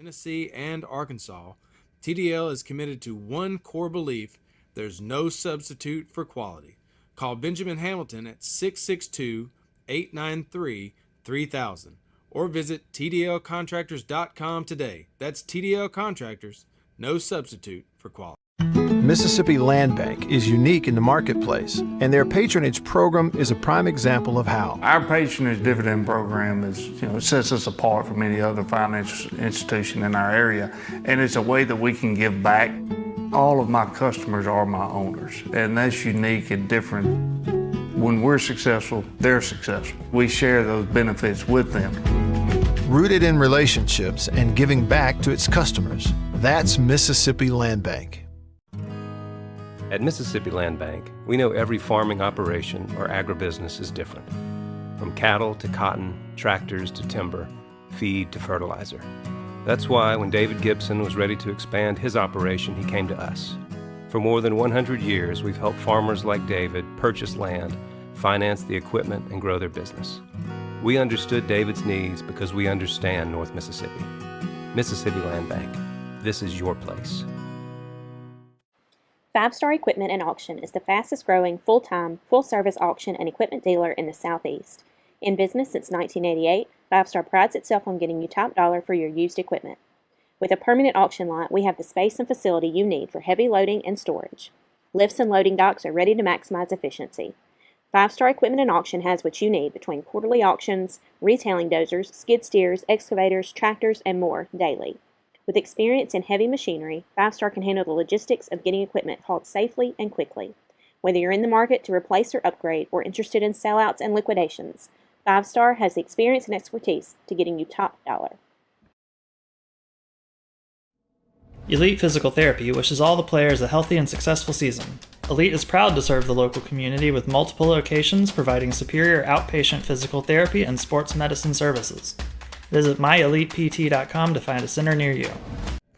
Tennessee, and Arkansas, TDL is committed to one core belief: there's no substitute for quality. Call Benjamin Hamilton at 662-893-3000 or visit tdlcontractors.com today. That's TDL Contractors, no substitute for quality. Mississippi Land Bank is unique in the marketplace, and their patronage program is a prime example of how. Our patronage dividend program it sets us apart from any other financial institution in our area, and it's a way that we can give back. All of my customers are my owners, and that's unique and different. When we're successful, they're successful. We share those benefits with them. Rooted in relationships and giving back to its customers, that's Mississippi Land Bank. At Mississippi Land Bank, we know every farming operation or agribusiness is different. From cattle to cotton, tractors to timber, feed to fertilizer. That's why when David Gibson was ready to expand his operation, he came to us. For more than 100 years, we've helped farmers like David purchase land, finance the equipment, and grow their business. We understood David's needs because we understand North Mississippi. Mississippi Land Bank. This is your place. 5-Star Equipment and Auction is the fastest growing full-time, full-service auction and equipment dealer in the Southeast. In business since 1988, 5-Star prides itself on getting you top dollar for your used equipment. With a permanent auction lot, we have the space and facility you need for heavy loading and storage. Lifts and loading docks are ready to maximize efficiency. 5-Star Equipment and Auction has what you need between quarterly auctions, retailing dozers, skid steers, excavators, tractors, and more daily. With experience in heavy machinery, 5-Star can handle the logistics of getting equipment hauled safely and quickly. Whether you're in the market to replace or upgrade or interested in sellouts and liquidations, 5-Star has the experience and expertise to getting you top dollar. Elite Physical Therapy wishes all the players a healthy and successful season. Elite is proud to serve the local community with multiple locations providing superior outpatient physical therapy and sports medicine services. Visit myelitept.com to find a center near you.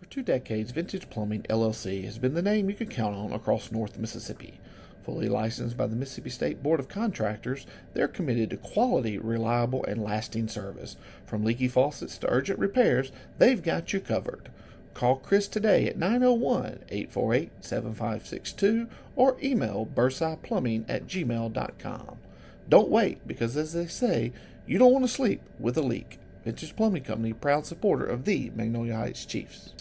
For 2 decades, Vintage Plumbing, LLC has been the name you can count on across North Mississippi. Fully licensed by the Mississippi State Board of Contractors, they're committed to quality, reliable, and lasting service. From leaky faucets to urgent repairs, they've got you covered. Call Chris today at 901-848-7562 or email bursiplumbing@gmail.com. Don't wait, because as they say, you don't want to sleep with a leak. Vintage Plumbing Company, proud supporter of the Magnolia Heights Chiefs.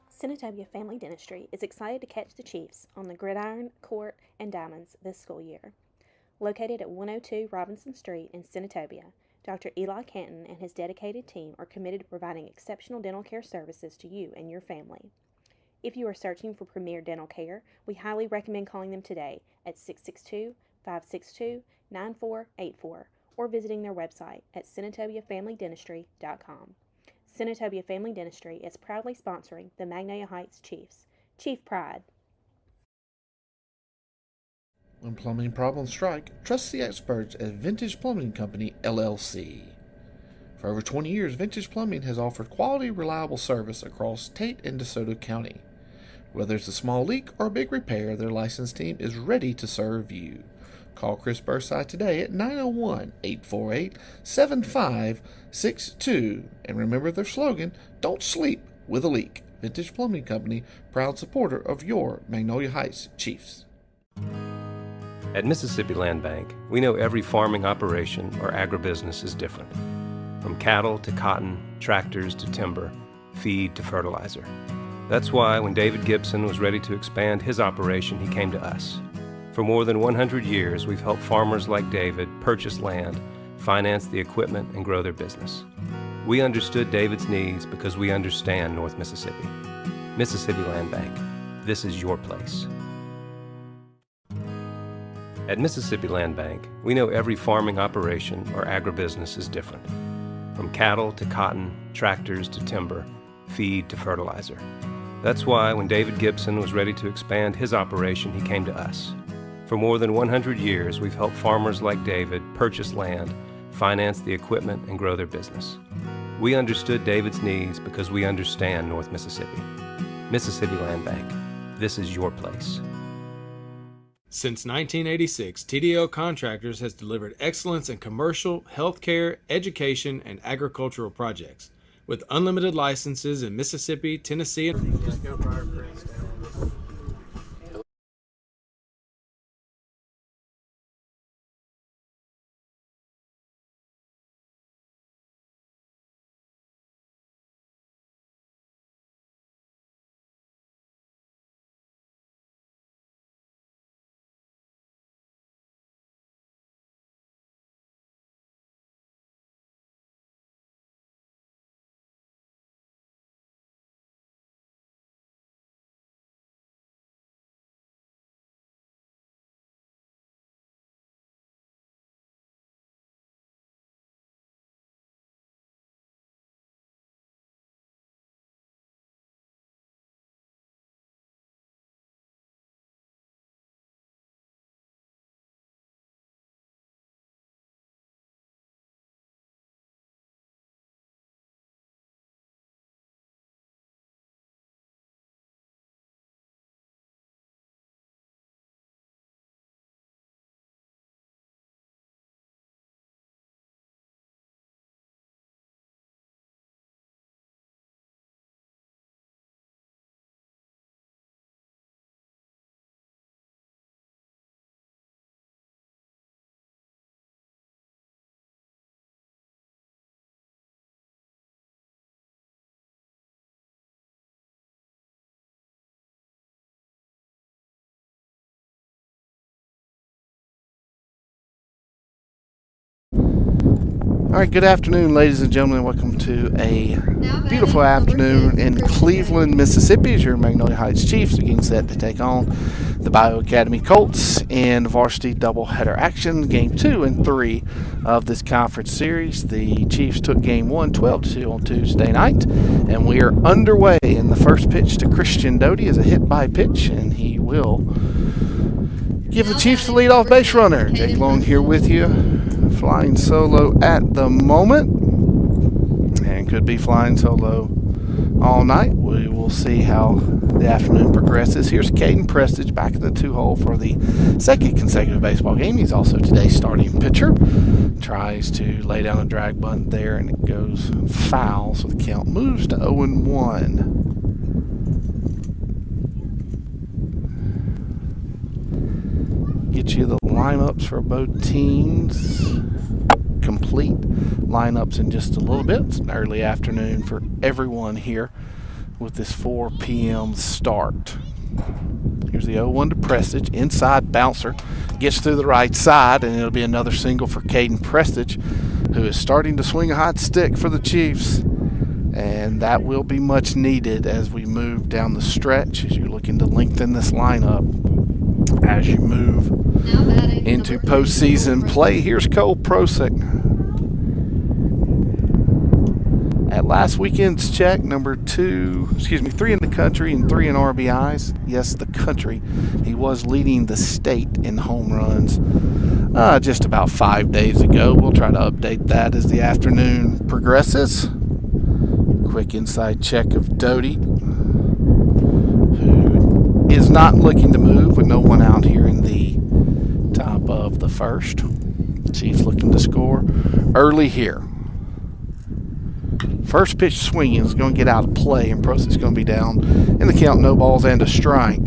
Senatobia Family Dentistry is excited to catch the Chiefs on the gridiron, court, and diamonds this school year. Located at 102 Robinson Street in Senatobia, Dr. Eli Canton and his dedicated team are committed to providing exceptional dental care services to you and your family. If you are searching for premier dental care, we highly recommend calling them today at 662-562-9484 or visiting their website at senatobiafamilydentistry.com. Senatobia Family Dentistry is proudly sponsoring the Magnolia Heights Chiefs. Chief Pride. When plumbing problems strike, trust the experts at Vintage Plumbing Company, LLC. For over 20 years, Vintage Plumbing has offered quality, reliable service across Tate and DeSoto County. Whether it's a small leak or a big repair, their licensed team is ready to serve you. Call Chris Bursai today at 901-848-7562. And remember their slogan, don't sleep with a leak. Vintage Plumbing Company, proud supporter of your Magnolia Heights Chiefs. At Mississippi Land Bank, we know every farming operation or agribusiness is different. From cattle to cotton, tractors to timber, feed to fertilizer. That's why when David Gibson was ready to expand his operation, he came to us. For more than 100 years, we've helped farmers like David purchase land, finance the equipment, and grow their business. We understood David's needs because we understand North Mississippi. Mississippi Land Bank. This is your place. At Mississippi Land Bank, we know every farming operation or agribusiness is different. From cattle to cotton, tractors to timber, feed to fertilizer. That's why when David Gibson was ready to expand his operation, he came to us. For more than 100 years, we've helped farmers like David purchase land, finance the equipment, and grow their business. We understood David's needs because we understand North Mississippi. Mississippi Land Bank. This is your place. Since 1986, TDL Contractors has delivered excellence in commercial, healthcare, education, and agricultural projects. With unlimited licenses in Mississippi, Tennessee, and All right, good afternoon, ladies and gentlemen. Welcome to a beautiful afternoon in Cleveland, Mississippi, as your Magnolia Heights Chiefs are getting set to take on the Bayou Academy Colts in varsity doubleheader action, game 2 and 3 of this conference series. The Chiefs took game 1 12-2 on Tuesday night, and we are underway. In the first pitch to Christian Doty is a hit-by pitch, and he will give the Chiefs the leadoff base runner. Jake Long here with you, flying solo at the moment, and could be flying solo all night. We will see how the afternoon progresses. Here's Caden Prestage back in the 2-hole for the second consecutive baseball game. He's also today's starting pitcher. Tries to lay down a drag bunt there, and it goes foul, so the count moves to 0-1. Get you the lineups for both teams. Complete lineups in just a little bit. It's an early afternoon for everyone here with this 4 p.m. start. Here's the 0-1 to Prestige. Inside bouncer. Gets through the right side, and it'll be another single for Caden Prestige, who is starting to swing a hot stick for the Chiefs. And that will be much needed as we move down the stretch, as you're looking to lengthen this lineup as you move into postseason play. Here's Cole Prosick. At last weekend's check, 3 in the country and 3 in RBIs. Yes, the country. He was leading the state in home runs just about 5 days ago. We'll try to update that as the afternoon progresses. Quick inside check of Doty, who is not looking to move with no one out here in the top of the first. Chiefs looking to score early here. First pitch swinging is going to get out of play, and Prosick's going to be down in the count, no balls and a strike.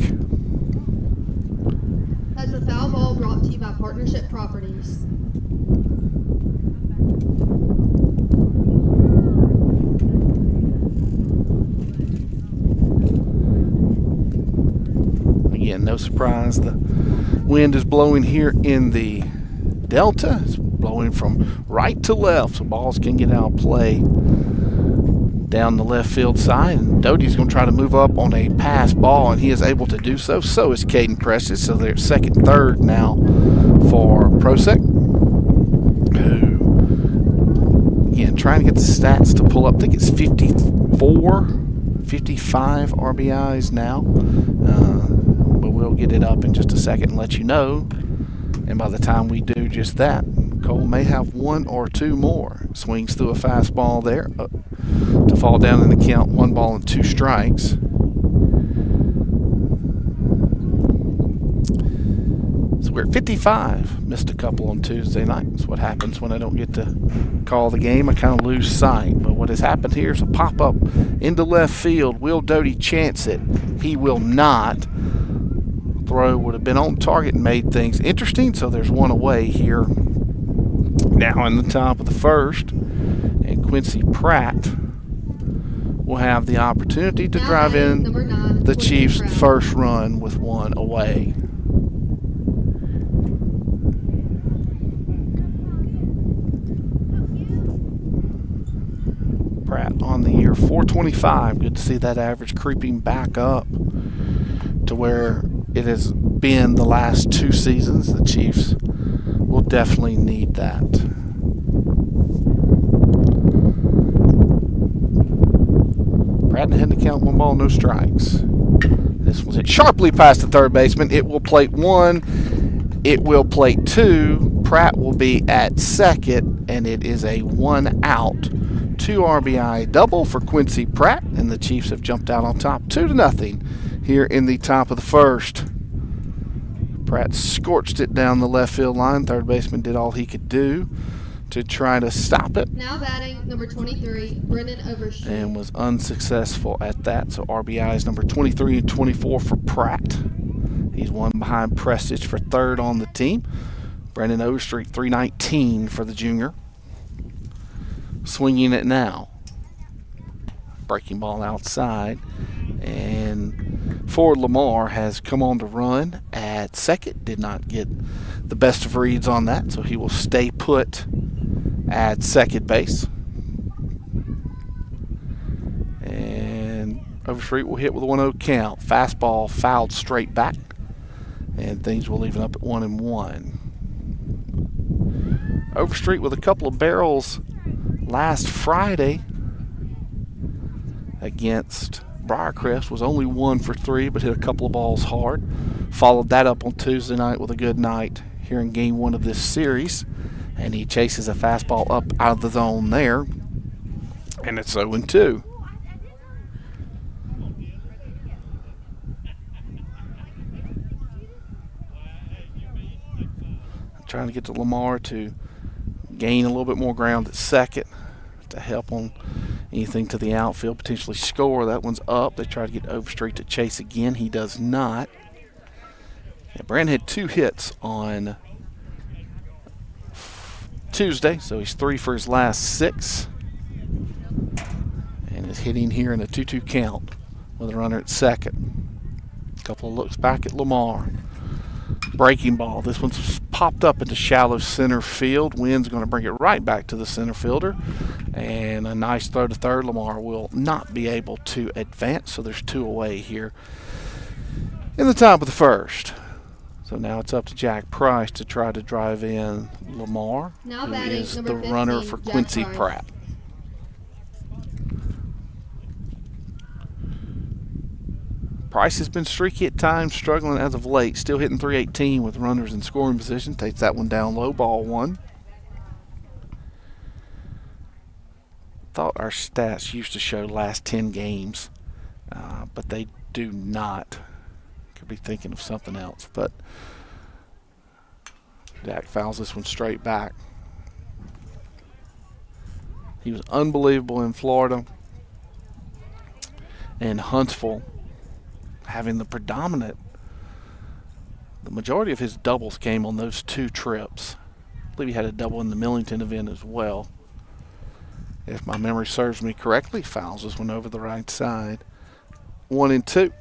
That's a foul ball brought to you by Partnership Properties. Again, no surprise, the wind is blowing here in the Delta. It's blowing from right to left, so balls can get out of play down the left field side. And Doty's going to try to move up on a pass ball, and he is able to do so. So is Caden Prestige. So they're second, third now for Prosick, who, again, trying to get the stats to pull up. I think it's 55 RBIs now. But we'll get it up in just a second and let you know. And by the time we do just that, Cole may have 1 or 2 more. Swings through a fastball there to fall down in the count, 1 ball and 2 strikes. We're at 55. Missed a couple on Tuesday night. That's what happens when I don't get to call the game. I kind of lose sight. But what has happened here is a pop-up into left field. Will Doty chance it? He will not. Throw would have been on target and made things interesting. So there's one away here now in the top of the first. And Quincy Pratt will have the opportunity to drive in the Chiefs' first run with one away. Pratt on the year, 425. Good to see that average creeping back up to where it has been the last 2 seasons. The Chiefs will definitely need that. Pratt had to count 1 ball, no strikes. This one's hit sharply past the third baseman. It will plate 1. It will plate 2. Pratt will be at second, and it is a 1 out. 2 RBI double for Quincy Pratt, and the Chiefs have jumped out on top 2-0 here in the top of the first. Pratt scorched it down the left field line. Third baseman did all he could do to try to stop it. Now batting, number 23, Brennan Overstreet. And was unsuccessful at that. So RBIs number 23 and 24 for Pratt. He's one behind Prestige for third on the team. Brennan Overstreet, 319 for the junior. Swinging it now. Breaking ball outside. And Ford Lamar has come on to run at second. Did not get the best of reads on that, so he will stay put at second base. And Overstreet will hit with a 1-0 count. Fastball fouled straight back. And things will even up at 1-1. Overstreet with a couple of barrels last Friday against Briarcrest, was only 1 for 3, but hit a couple of balls hard. Followed that up on Tuesday night with a good night here in game 1 of this series. And he chases a fastball up out of the zone there. And it's 0-2. Trying to get to Lamar to gain a little bit more ground at second to help on anything to the outfield, potentially score. That one's up. They try to get Overstreet to chase again. He does not. Yeah, Brand had 2 hits on Tuesday, so he's 3 for his last 6. And is hitting here in a 2-2 count with a runner at second. A couple of looks back at Lamar. Breaking ball. This one's popped up into shallow center field. Wind's going to bring it right back to the center fielder. And a nice throw to third. Lamar will not be able to advance, so there's 2 away here in the top of the first. So now it's up to Jack Price to try to drive in Lamar, Now who batting, is the number 15, runner for Jack Quincy Price. Pratt. Price has been streaky at times, struggling as of late. Still hitting .318 with runners in scoring position. Takes that one down low, ball 1. Thought our stats used to show last 10 games, but they do not. Could be thinking of something else, but Jack fouls this one straight back. He was unbelievable in Florida and Huntsville, having the majority of his doubles came on those 2 trips. I believe he had a double in the Millington event as well. If my memory serves me correctly, fouls this one over the right side. 1-2.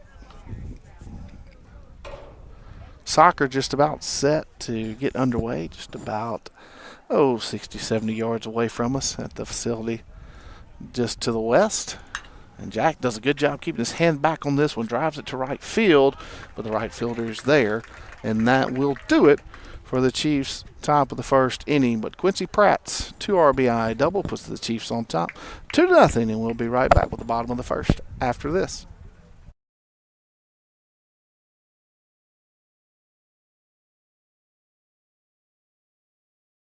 Soccer just about set to get underway, just about 60, 70 yards away from us at the facility just to the west. And Jack does a good job keeping his hand back on this one, drives it to right field, but the right fielder is there, and that will do it for the Chiefs' top of the first inning. But Quincy Pratt's 2 RBI double puts the Chiefs on top 2-0, and we'll be right back with the bottom of the first after this.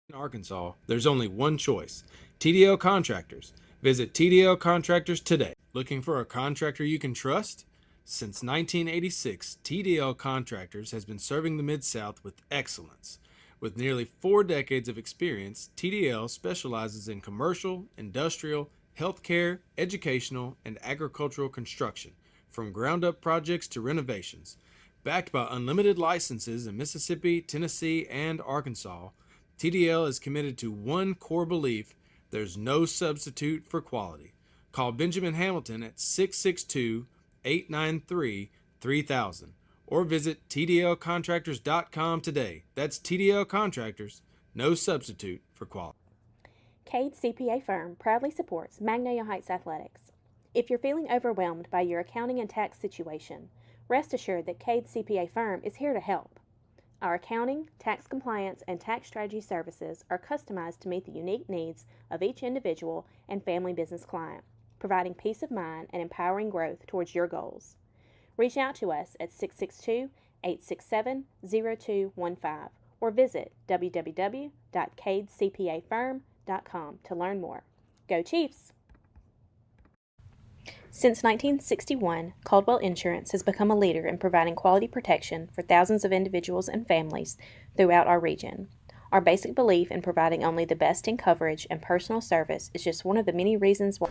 In Arkansas, there's only one choice: TDO Contractors. Visit TDO Contractors today. Looking for a contractor you can trust? Since 1986, TDL Contractors has been serving the Mid-South with excellence. With nearly 4 decades of experience, TDL specializes in commercial, industrial, healthcare, educational, and agricultural construction, from ground-up projects to renovations. Backed by unlimited licenses in Mississippi, Tennessee, and Arkansas, TDL is committed to one core belief: there's no substitute for quality. Call Benjamin Hamilton at 662-893-3000 or visit tdlcontractors.com today. That's TDL Contractors, no substitute for quality. Cade CPA firm proudly supports Magnolia Heights Athletics. If you're feeling overwhelmed by your accounting and tax situation, rest assured that Cade CPA firm is here to help. Our accounting, tax compliance, and tax strategy services are customized to meet the unique needs of each individual and family business client, providing peace of mind and empowering growth towards your goals. Reach out to us at 662-867-0215 or visit www.cadecpafirm.com to learn more. Go Chiefs! Since 1961, Caldwell Insurance has become a leader in providing quality protection for thousands of individuals and families throughout our region. Our basic belief in providing only the best in coverage and personal service is just one of the many reasons why.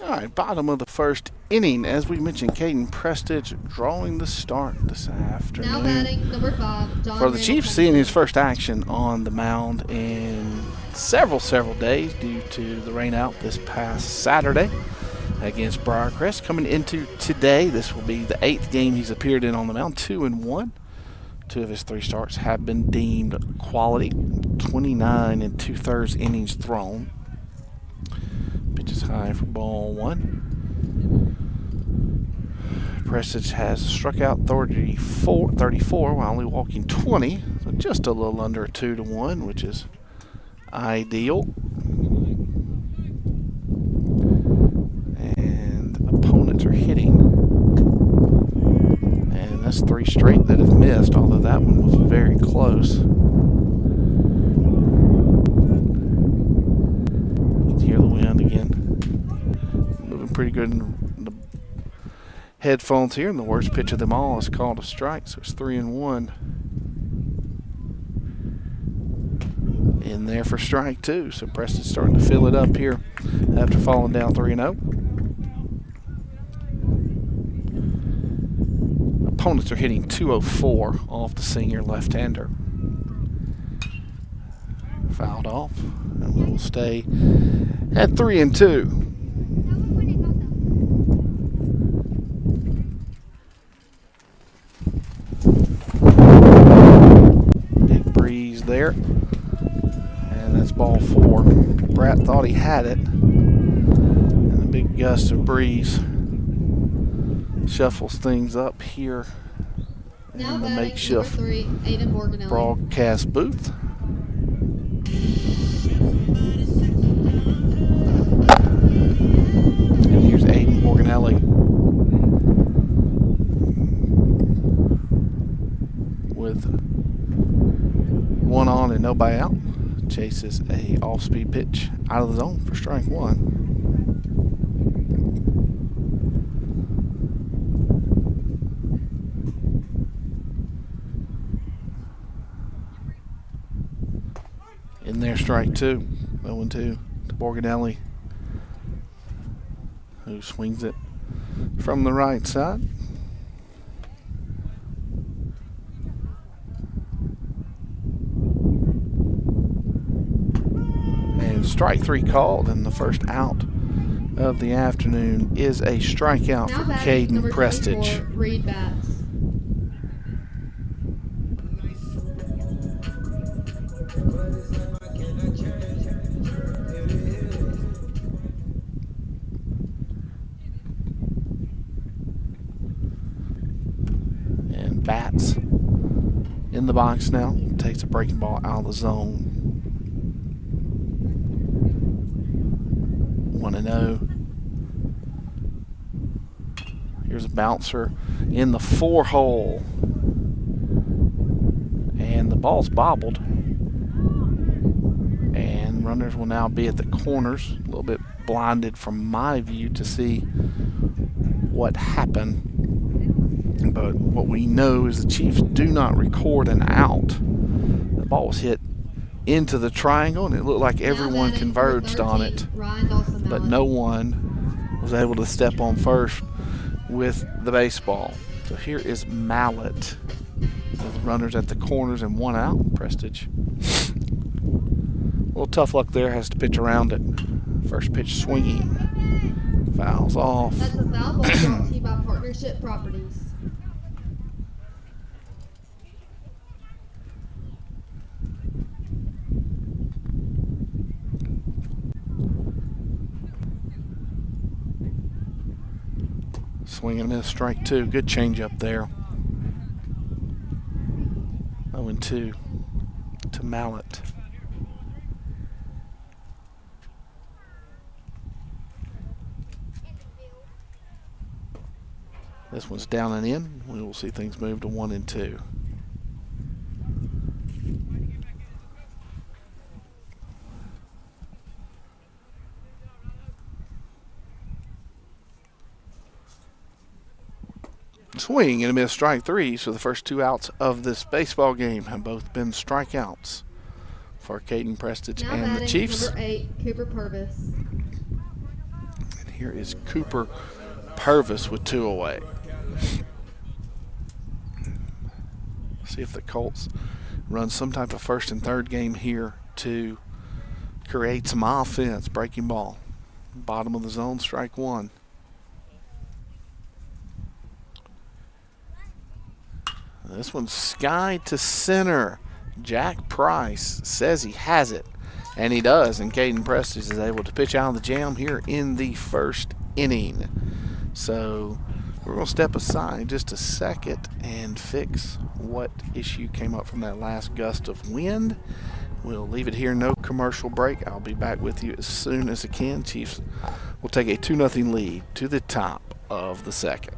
All right, bottom of the first inning. As we mentioned, Caden Prestige drawing the start this afternoon. Now batting number 5, John For the Randall Chiefs, seeing his first action on the mound in several days due to the rain out this past Saturday against Briarcrest. Coming into today, this will be the 8th game he's appeared in on the mound, 2-1. 2 of his 3 starts have been deemed quality. 29 2/3 innings thrown. Pitches high for ball 1. Prestige has struck out 34 while only walking 20, so just a little under a 2-1, which is ideal. And opponents are hitting, and that's 3 straight that have missed, although that one was very close. You can hear the wind again. Moving pretty good in the headphones here, and the worst pitch of them all is called a strike, so it's 3-1. In there for strike 2, so Preston's starting to fill it up here after falling down 3-0. Opponents are hitting 204 off the senior left-hander. Fouled off, and we will stay at 3-2. Big breeze there. That's ball 4. Bratt thought he had it. And a big gust of breeze shuffles things up here Now in the batting makeshift number 3, Aiden Morganelli. broadcast booth. And here's Aiden Morganelli with 1 on and nobody out. Chases a off-speed pitch out of the zone for strike 1. In there, strike 2. 0-2 to Morganelli, who swings it from the right side. Strike 3 called, and the first out of the afternoon is a strikeout Now for batting Caden number Prestige. 24, Reed Batts. And Batts in the box now, takes a breaking ball out of the zone. 1-0. Here's a bouncer in the 4 hole. And the ball's bobbled. And runners will now be at the corners. A little bit blinded from my view to see what happened. But what we know is the Chiefs do not record an out. The ball was hit into the triangle, and it looked like everyone converged on it, but no one was able to step on first with the baseball. So here is Mallet with runners at the corners and one out. Prestige, a little tough luck there, has to pitch around it. First pitch swinging, fouls off. That's a foul ball brought to you by Partnership Properties. Swing and a miss, strike two. Good change up there. 0-2 to Mallet. This one's down and in. We will see things move to 1-2. Swing and a miss, strike three. So the first two outs of this baseball game have both been strikeouts for Caden Prestige Now and the Chiefs. Number 8, Cooper Purvis. And here is Cooper Purvis with two away. See if the Colts run some type of first and third game here to create some offense. Breaking ball. Bottom of the zone, strike one. This one's sky to center. Jack Price says he has it, and he does, and Caden Prestige is able to pitch out of the jam here in the first inning. So we're going to step aside just a second and fix what issue came up from that last gust of wind. We'll leave it here, no commercial break. I'll be back with you as soon as I can. Chiefs will take a 2-0 lead to the top of the second.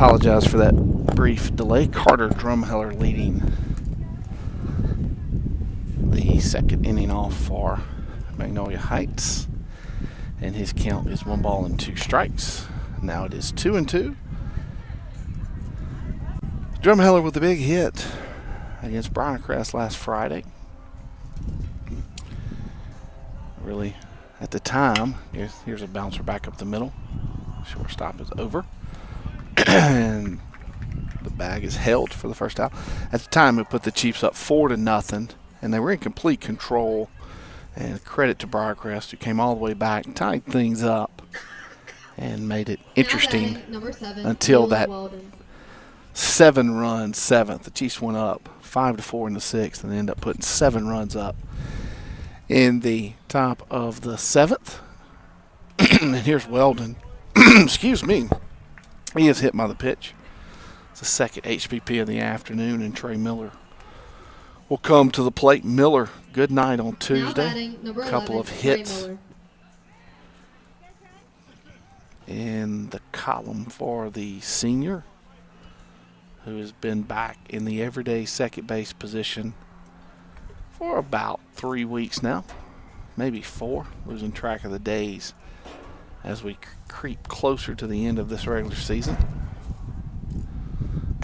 Apologize for that brief delay. Carter Drumheller leading the second inning off for Magnolia Heights, and his count is 1 ball and 2 strikes. Now it is 2-2. Drumheller with a big hit against Bryan-Crest last Friday. Really, at the time, here's a bouncer back up the middle. Shortstop is over. And the bag is held for the first out. At the time, it put the Chiefs up 4-0, and they were in complete control. And credit to Bryan-Crest, who came all the way back, tied things up, and made it interesting until that 7-run seventh. The Chiefs went up 5-4 in the sixth, and they ended up putting 7 runs up in the top of the 7th. And here's Weldon. Excuse me. He is hit by the pitch. It's the second HPP of the afternoon, and Trey Miller will come to the plate. Miller, good night on Tuesday. Couple of hits in the column for the senior, who has been back in the everyday second base position for about 3 weeks now, maybe 4, losing track of the days as we creep closer to the end of this regular season.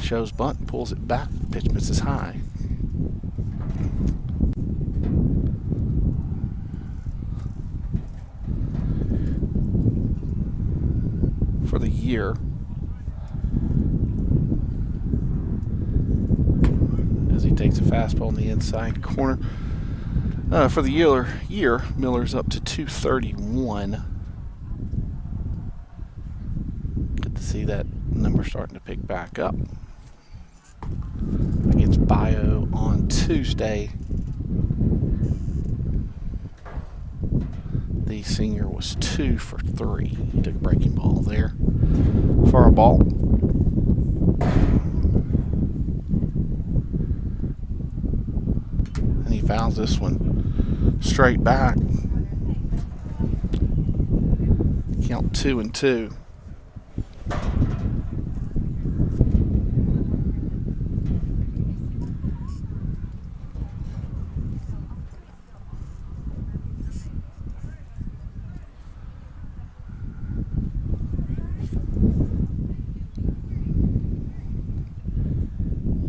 Shows bunt, pulls it back, pitch misses high. For the year, as he takes a fastball in the inside corner. For the year, Miller's up to 231. Good to see that number starting to pick back up. Against Bayou on Tuesday, the senior was 2 for 3. He took a breaking ball there for a ball. And he fouls this one straight back. Count 2-2.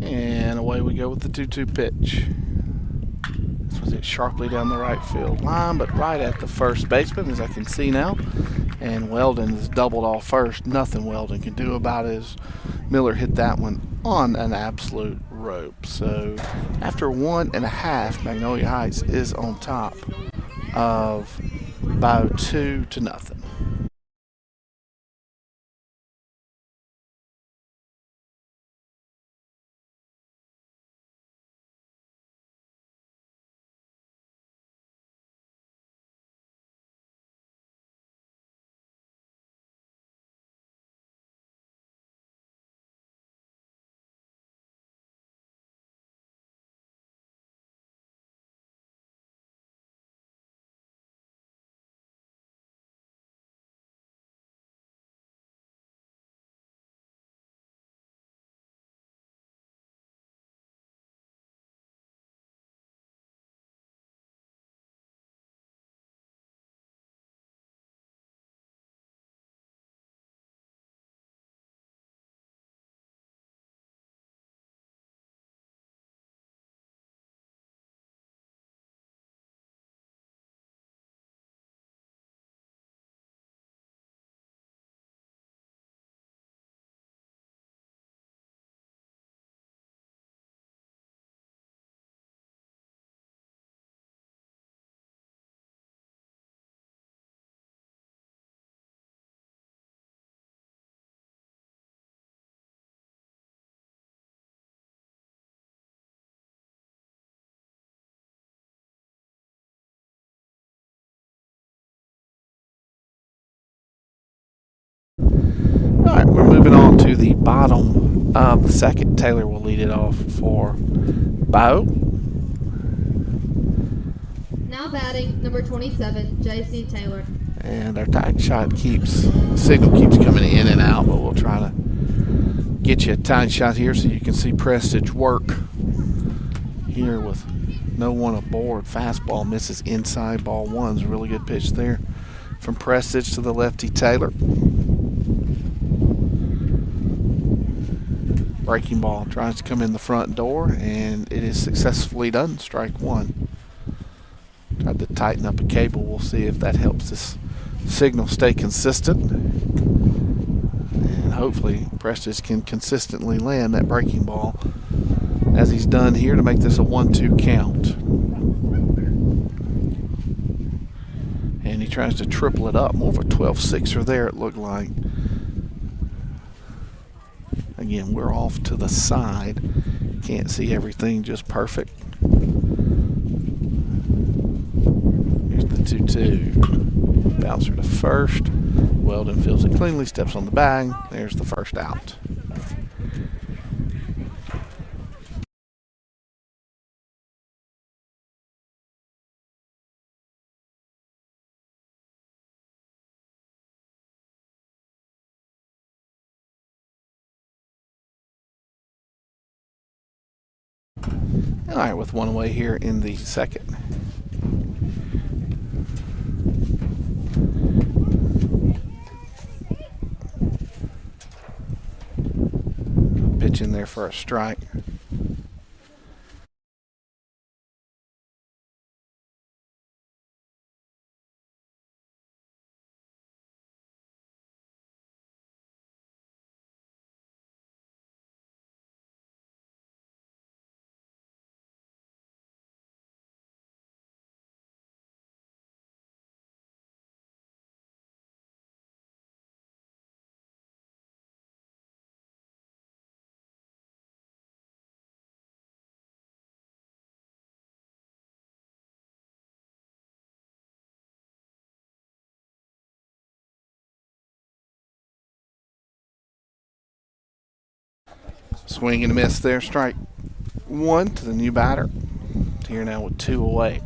And away we go with the 2-2 pitch. This was it sharply down the right field line, but right at the first baseman, as I can see now. And Weldon is doubled off first. Nothing Weldon can do about it as Miller hit that one on an absolute rope. So after 1.5, Magnolia Heights is on top of Bayou 2-0. All right, we're moving on to the bottom of the second. Taylor will lead it off for Bayou. Now batting, number 27, J.C. Taylor. And our tight shot signal keeps coming in and out, but we'll try to get you a tight shot here so you can see Prestige work here with no one aboard. Fastball misses inside, ball one's a really good pitch there from Prestige to the lefty Taylor. Breaking ball tries to come in the front door, and it is successfully done. Strike one. Tried to tighten up a cable. We'll see if that helps this signal stay consistent. And hopefully Prestige can consistently land that breaking ball as he's done here to make this a 1-2 count. And he tries to triple it up. More of a 12-6er there, it looked like. Again, we're off to the side. Can't see everything just perfect. Here's the 2-2. Bouncer to first. Weldon fields it cleanly, steps on the bag. There's the first out. All right, with one away here in the second. Pitch in there for a strike. Swing and a miss there. Strike one to the new batter. Here now with two away.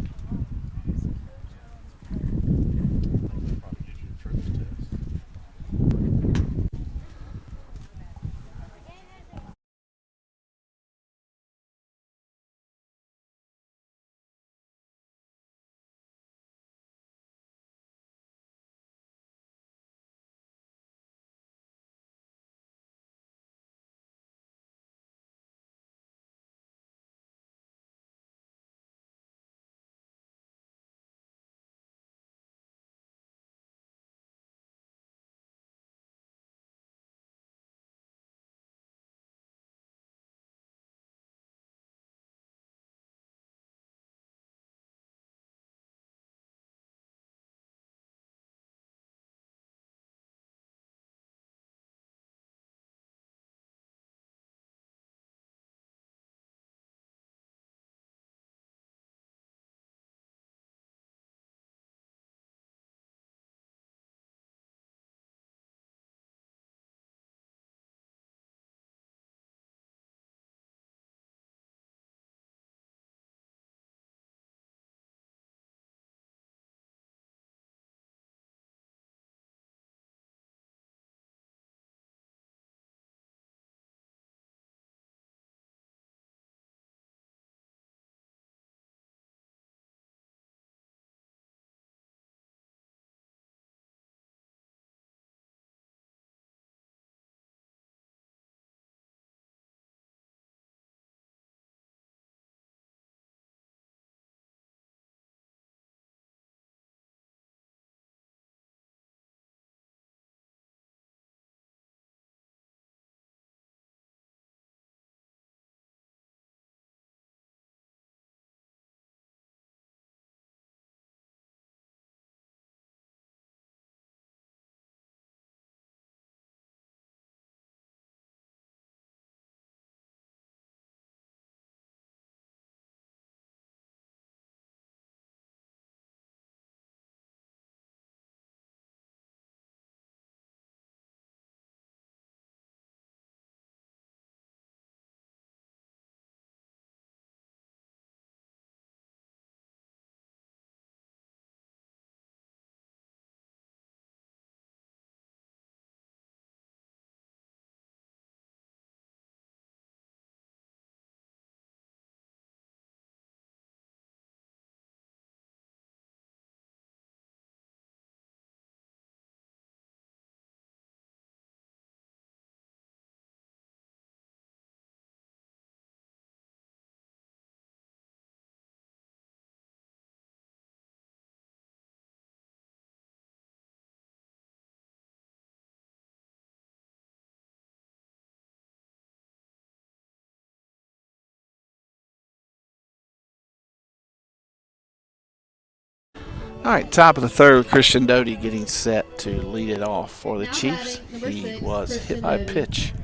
All right, top of the third, Christian Doty getting set to lead it off for the Now Chiefs. batting, number He 6, was Christian hit by a Doty. pitch.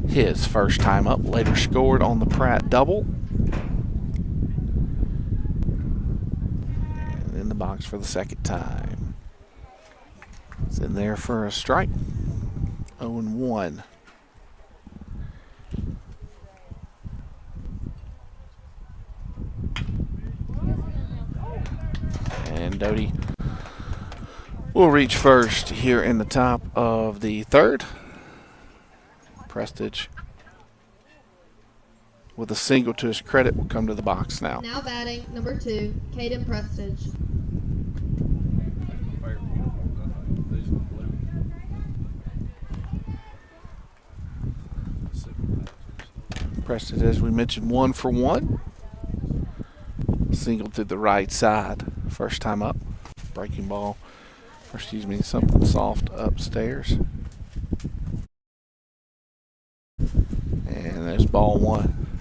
His first time up, later scored on the Pratt double. And in the box for the second time. It's in there for a strike. 0-1. And Doty will reach first here in the top of the third. Prestige, with a single to his credit, will come to the box now. Now batting, number 2, Caden Prestige. Prestige, as we mentioned, 1 for 1. Single to the right side. First time up. Breaking ball. Or excuse me, something soft upstairs. And there's ball 1.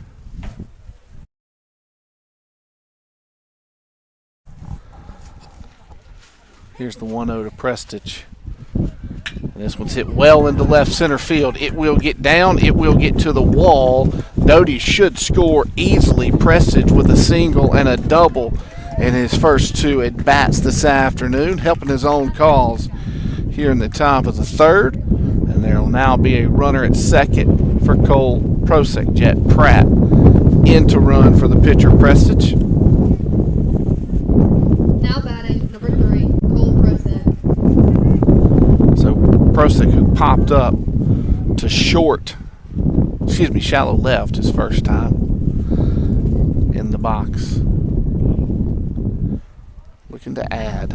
Here's the 1-0 to Prestige. And this one's hit well into left center field. It will get down. It will get to the wall. Doty should score easily. Prestige with a single and a double in his first 2 at-bats this afternoon, helping his own cause here in the top of the third. And there will now be a runner at second for Cole Prosick. Jet Pratt in to run for the pitcher, Prestige. Now batting, number 3, Cole Prosick. So Prosick, who popped up to shallow left his first time in the box. Looking to add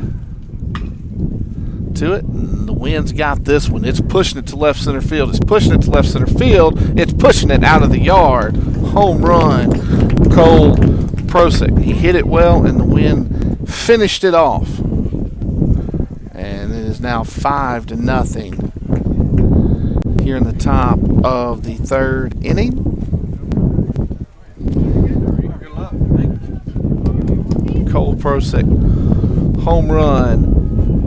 to it. And the wind's got this one. It's pushing it to left center field. It's pushing it to left center field. It's pushing it out of the yard. Home run, Cole Prosick. He hit it well, and the wind finished it off. And it is now 5-0 here in the top of the third inning. Cole Prosick, home run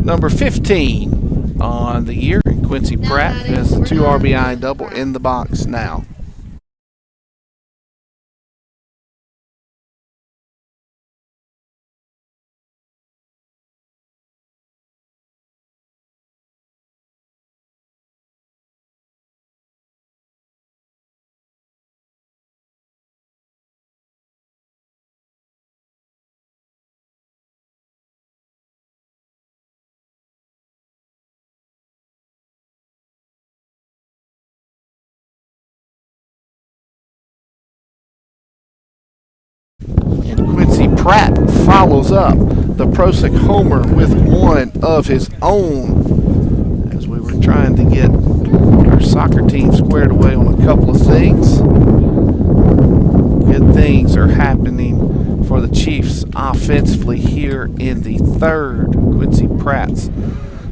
number 15 on the year. And Quincy Pratt has the 2 RBI double in the box now. And Quincy Pratt follows up the Prosick homer with one of his own, as we were trying to get our soccer team squared away on a couple of things. Good things are happening for the Chiefs offensively here in the third. Quincy Pratt's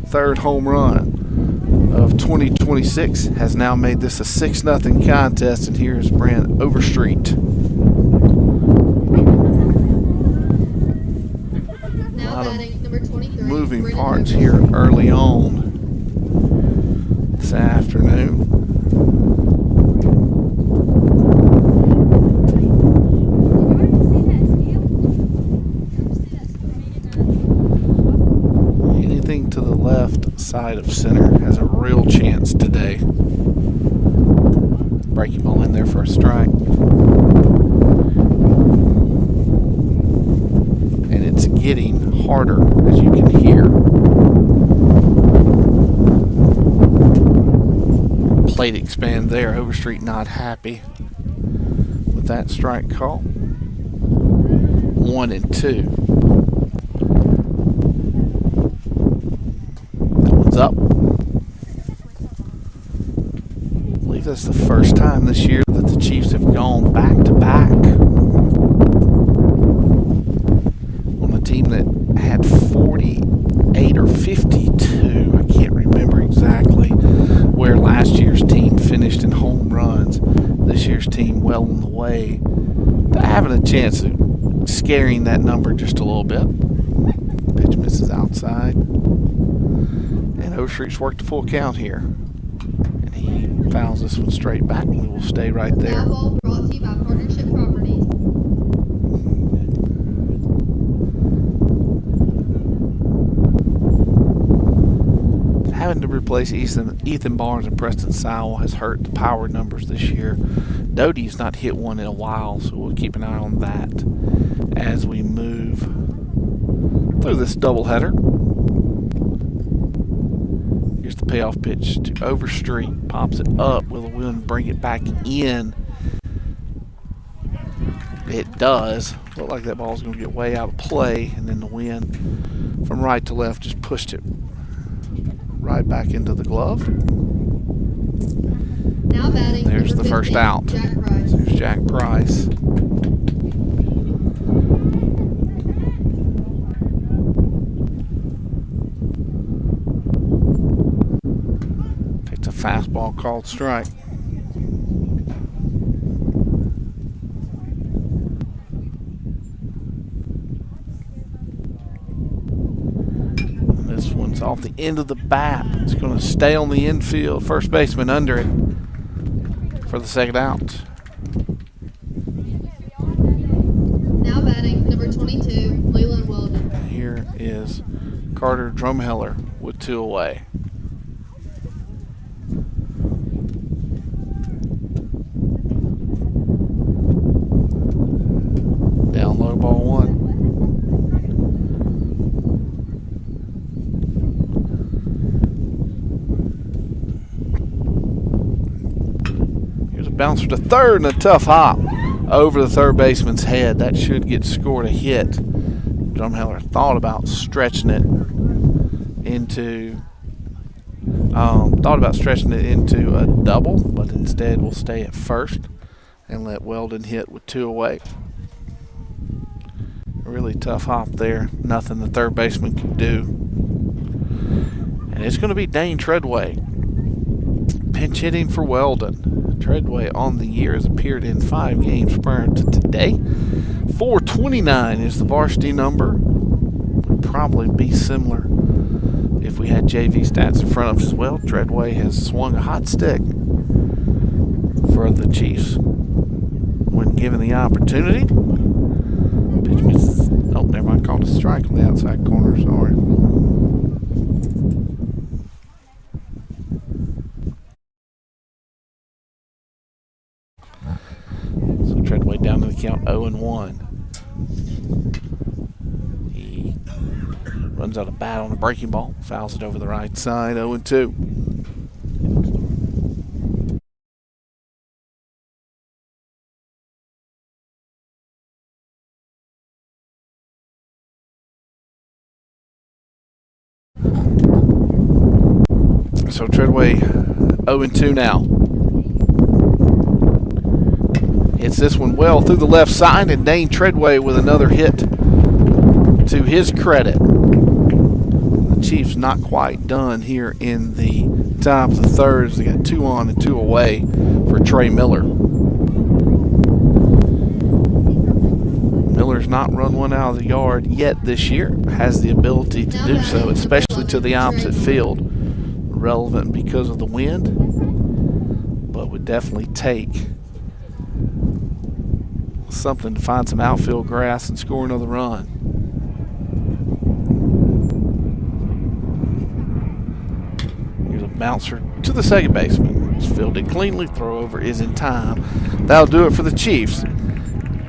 third home run of 2026 has now made this a 6-0 contest, and here is Brand Overstreet. Now batting, number 23, Moving Brennan parts Overstreet. here early on this afternoon. Anything to the left side of center has a real chance today. Breaking ball in there for a strike. And it's getting harder, as you can hear. Plate expand there. Overstreet not happy with that strike call. 1-2. One's up. I believe that's the first time this year that the Chiefs have gone back-to-back on a team that had 48 or 52. I can't remember exactly where last year's team finished in home runs. This year's team well on the way to having a chance of scaring that number just a little bit. Misses outside. And Overstreet's worked a full count here. And he fouls this one straight back. We will stay right there. Foul ball brought to you by Partnership Properties. Having to replace Ethan Barnes and Preston Sowell has hurt the power numbers this year. Doty's not hit one in a while, so we'll keep an eye on that as we move through this doubleheader. Here's the payoff pitch to Overstreet. Pops it up. Will the wind bring it back in? It does. Looked like that ball's going to get way out of play, and then the wind from right to left just pushed it right back into the glove. Now batting. There's the 15, first out. Jack Price. There's Jack Price. Takes a fastball called strike. This one's off the end of the bat. It's going to stay on the infield. First baseman under it for the second out. Now batting, number 22, Leland Weldon. Here is Carter Drumheller with 2 away. Down low, ball 1. Here's a bouncer to third and a tough hop over the third baseman's head. That should get scored a hit. Drumheller thought about stretching it into a double, but instead will stay at first and let Weldon hit with 2 away. A really tough hop there. Nothing the third baseman could do. And it's going to be Dane Treadway pinch hitting for Weldon. Treadway on the year has appeared in 5 games prior to today. 429 is the varsity number. Would probably be similar if we had JV stats in front of us as well. Treadway has swung a hot stick for the Chiefs when given the opportunity. Pitch misses. Oh, never mind. Called a strike on the outside corner. Sorry. So Treadway down to the count 0-1. He runs out of bat on a breaking ball, fouls it over the right side, 0-2. So Treadway 0-2 now. Hits this one well through the left side, and Dane Treadway with another hit to his credit. The Chiefs not quite done here in the top of the third. They got 2 on and 2 away for Trey Miller. Miller's not run one out of the yard yet this year. Has the ability to do so, especially to the opposite field. Relevant because of the wind, but would definitely take something to find some outfield grass and score another run. Here's a bouncer to the second baseman. It's fielded cleanly. Throw over is in time. That'll do it for the Chiefs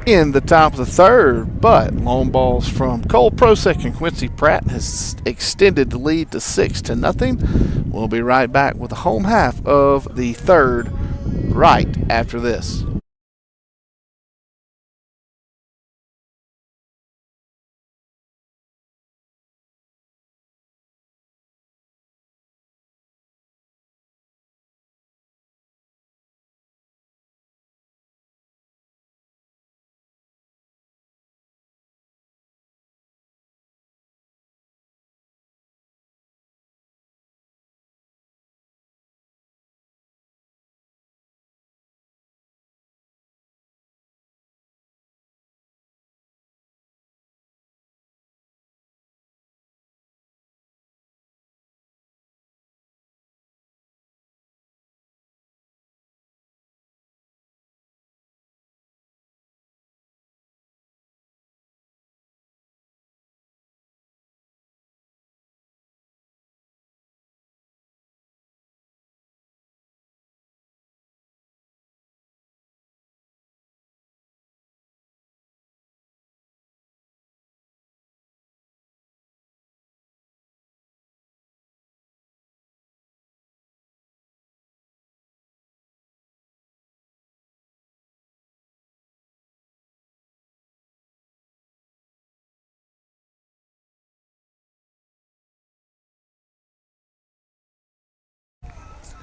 in the top of the third, but long balls from Cole Prosek and Quincy Pratt has extended the lead to 6-0. We'll be right back with the home half of the third right after this.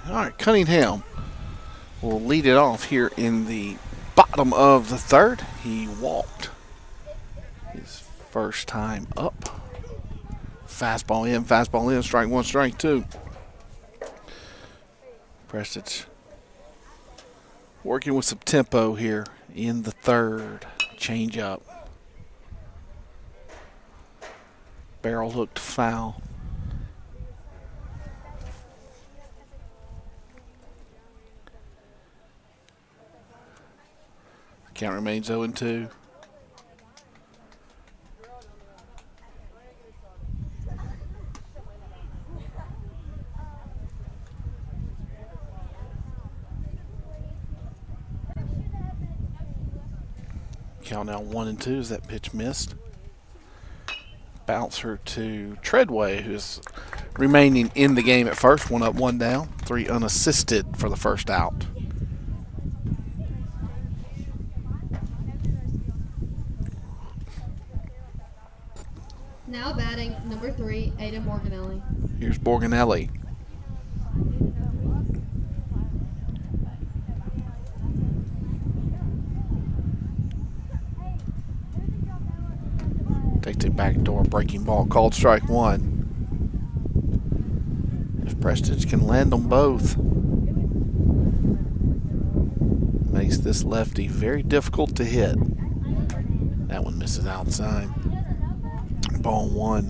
All right, Cunningham will lead it off here in the bottom of the third. He walked his first time up. Fastball in, strike one, strike two. Prestige working with some tempo here in the third. Change up. Barrel hooked foul. Count remains 0-2. Count now 1-2 as that pitch missed. Bouncer to Treadway, who's remaining in the game at first. 1 up, 1 down. 3 unassisted for the first out. Now batting, number 3, Aiden Morganelli. Here's Borganelli. Takes it backdoor, breaking ball, called strike one. If Prestige can land them both, makes this lefty very difficult to hit. That one misses outside. Ball 1.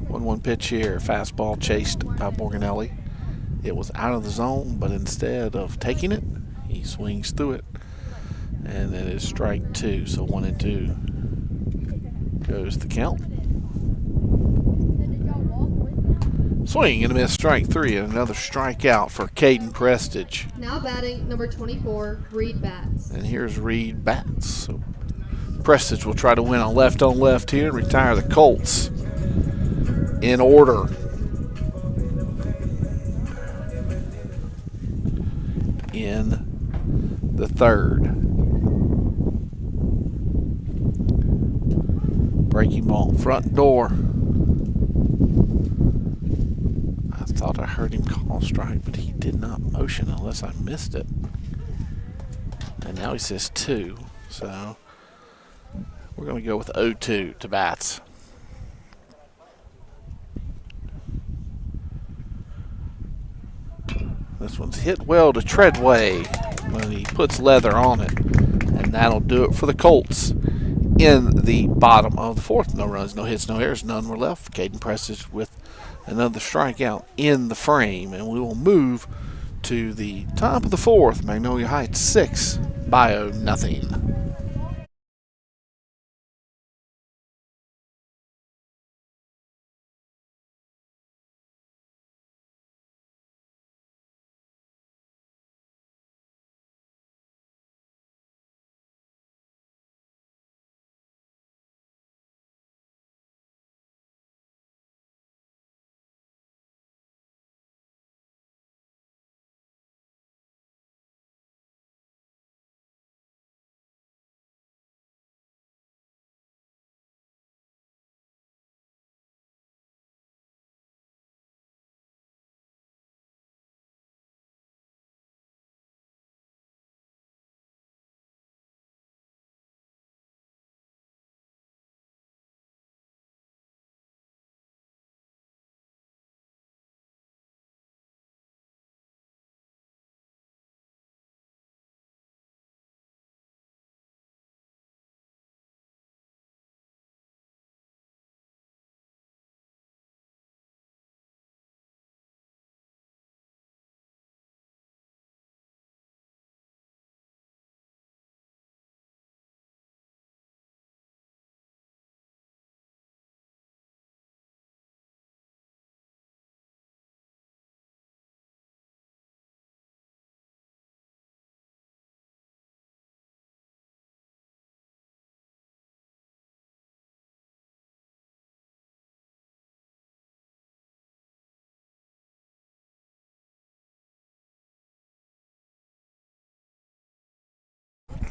One pitch here. Fastball chased by Borganelli. It was out of the zone, but instead of taking it, he swings through it. And it is strike 2. So 1-2 goes the count. Swing and a miss, strike 3, and another strikeout for Caden Prestige. Now batting, number 24, Reed Batts. And here's Reed Batts. So Prestige will try to win on left here and retire the Colts in order. In the third. Breaking ball, front door. I thought I heard him call strike, but he did not motion unless I missed it. And now he says 2, so we're going to go with 0-2 to Batts. This one's hit well to Treadway when he puts leather on it, and that'll do it for the Colts in the bottom of the fourth. No runs, no hits, no errors, none were left. Caden Prestige with another strikeout in the frame, and we will move to the top of the fourth. Magnolia Heights 6, Bayou nothing.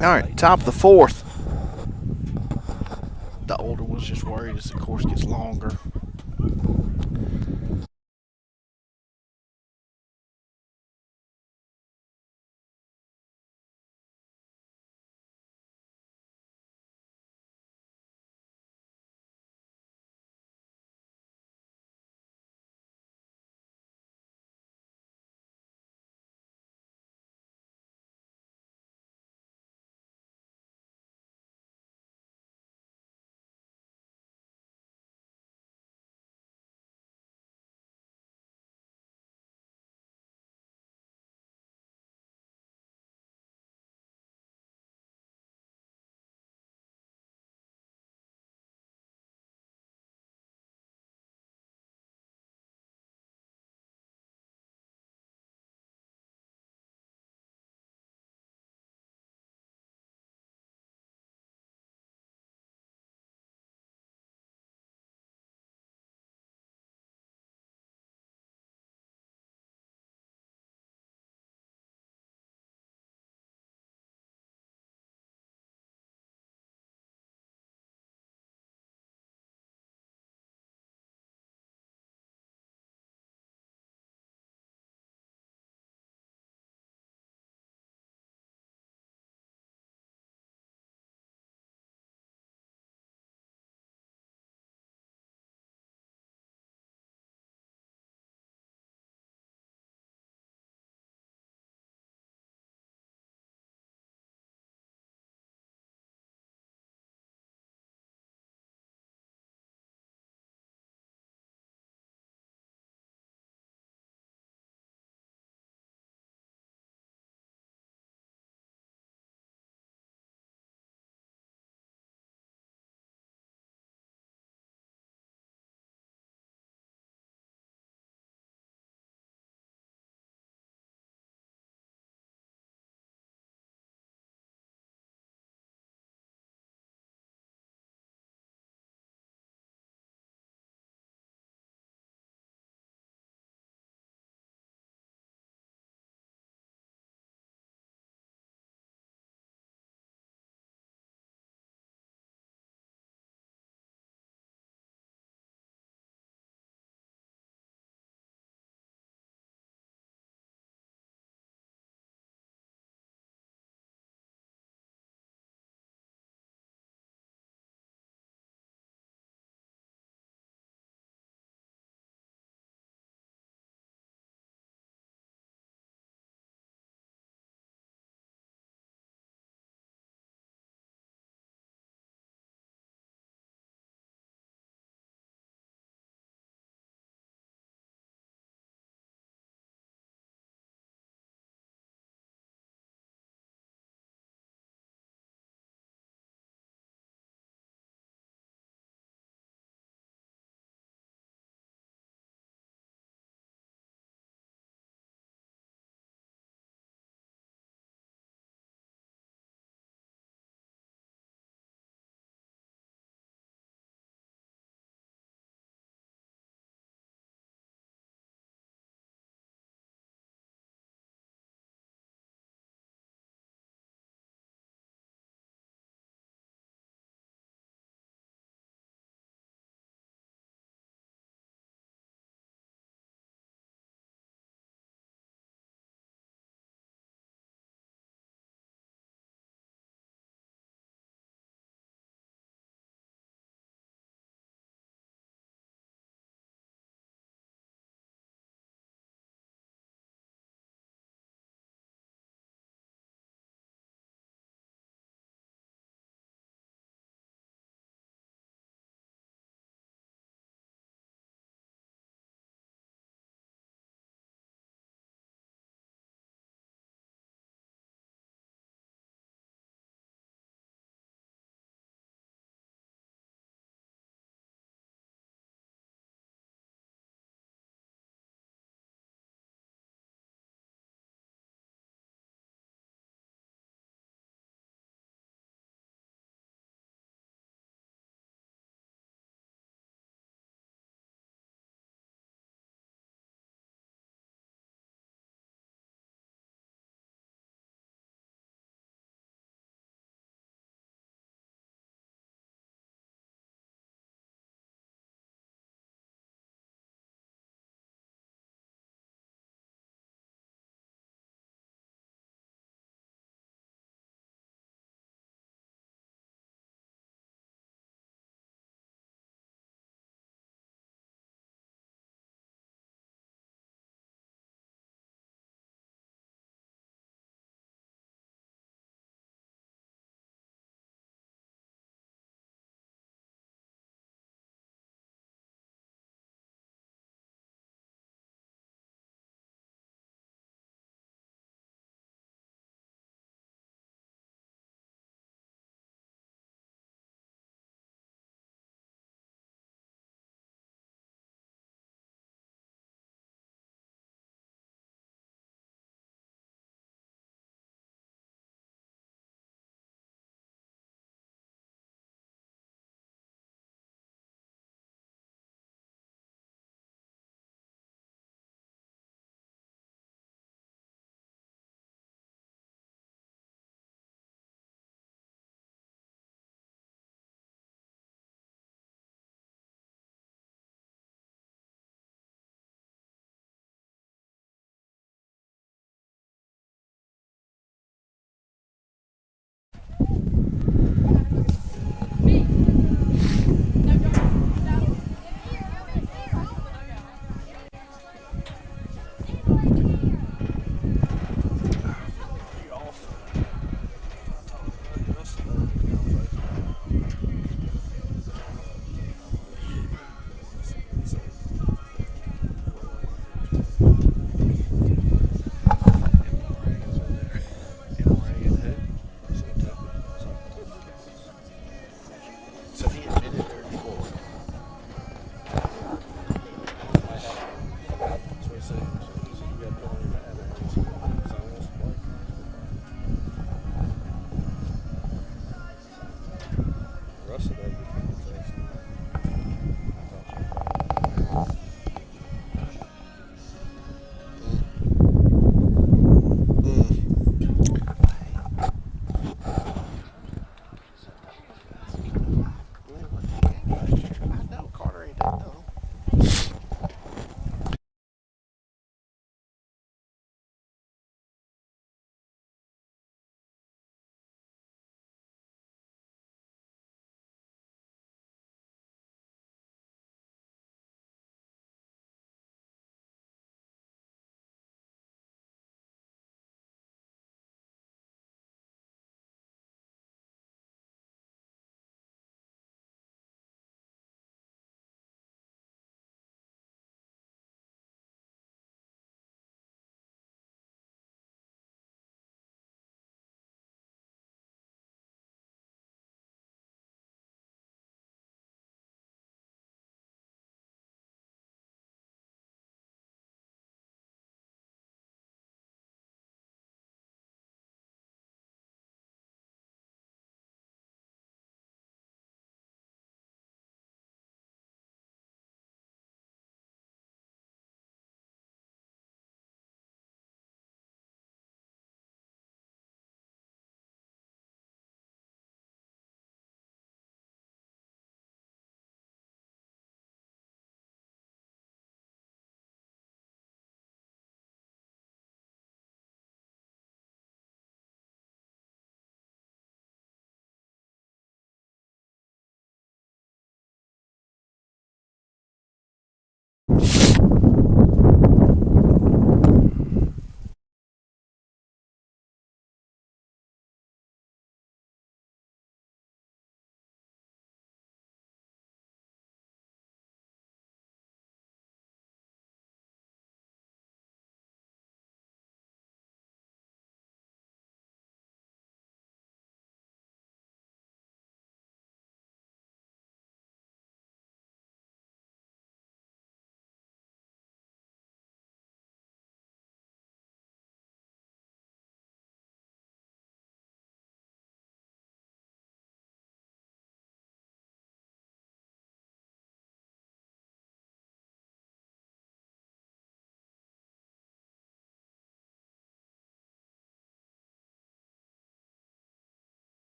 All right, top of the fourth. the older ones just worried as the course gets longer.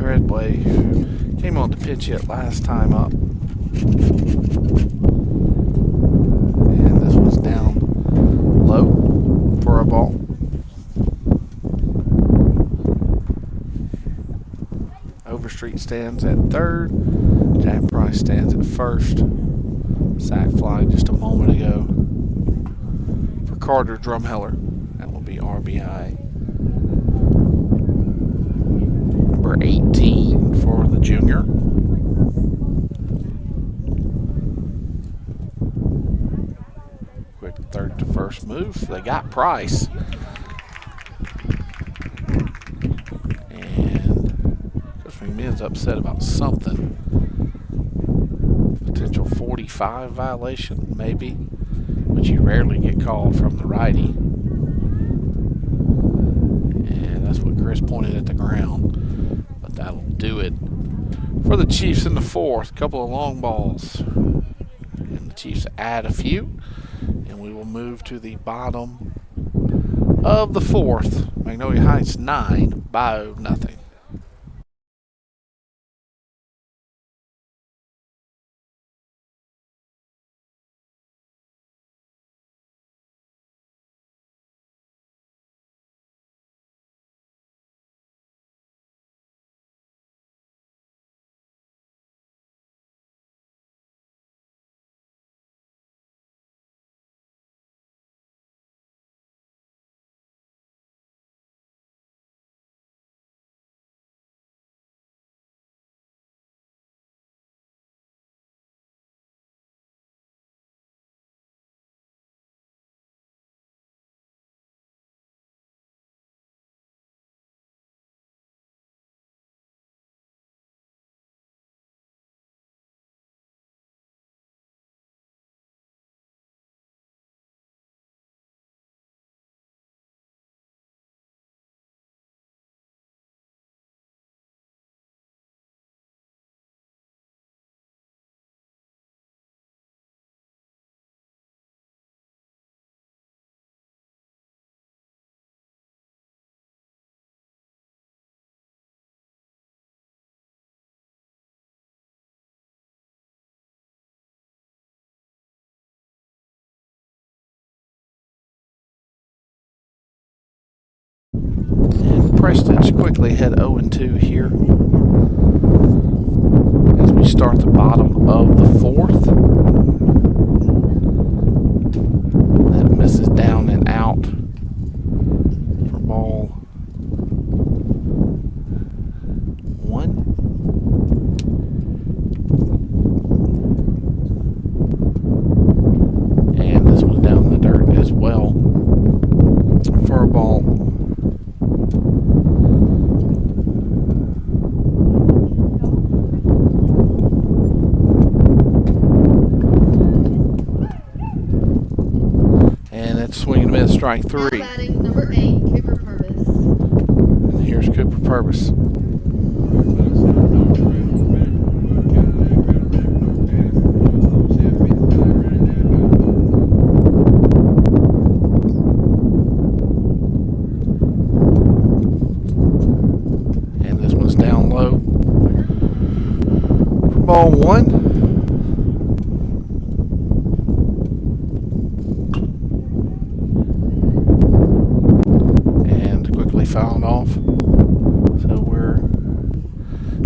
Threadway, who came on to pitch it last time up. And this one's down low for a ball. Overstreet stands at third. Jack Price stands at first. Sack fly just a moment ago for Carter Drumheller. That will be RBI number 18 for the junior. Quick third to first move. They got Price. McMahon's upset about something. Potential 45 violation, maybe, which you rarely get called from the righty. And that's what Chris pointed at the ground. But that'll do it for the Chiefs in the fourth. Couple of long balls. And the Chiefs add a few. And we will move to the bottom of the fourth. Magnolia Heights 9, Bayou nothing. Preston's quickly head 0-2 here as we start the bottom of the fourth. That misses down and out for ball one. And this one's down in the dirt as well for a ball. Swing and miss, strike three. Now batting number 8, Cooper Purvis. And here's Cooper Purvis. And this one's down low. For ball one. Fouled off. So we're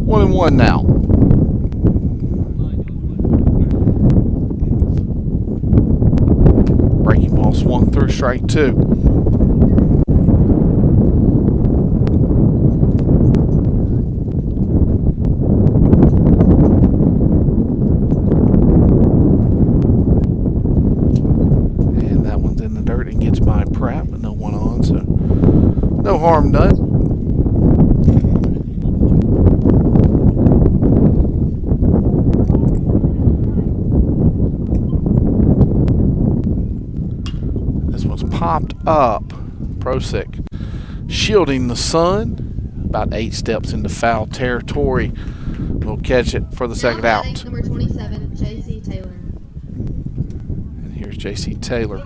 1-1 now. Breaking ball swung through, strike two. And that one's in the dirt and gets by Pratt, but no one on, so no harm done. This one's popped up. Prosick shielding the sun. About 8 steps into foul territory. We'll catch it for the second out. Number 27, J.C. Taylor. And here's J.C. Taylor.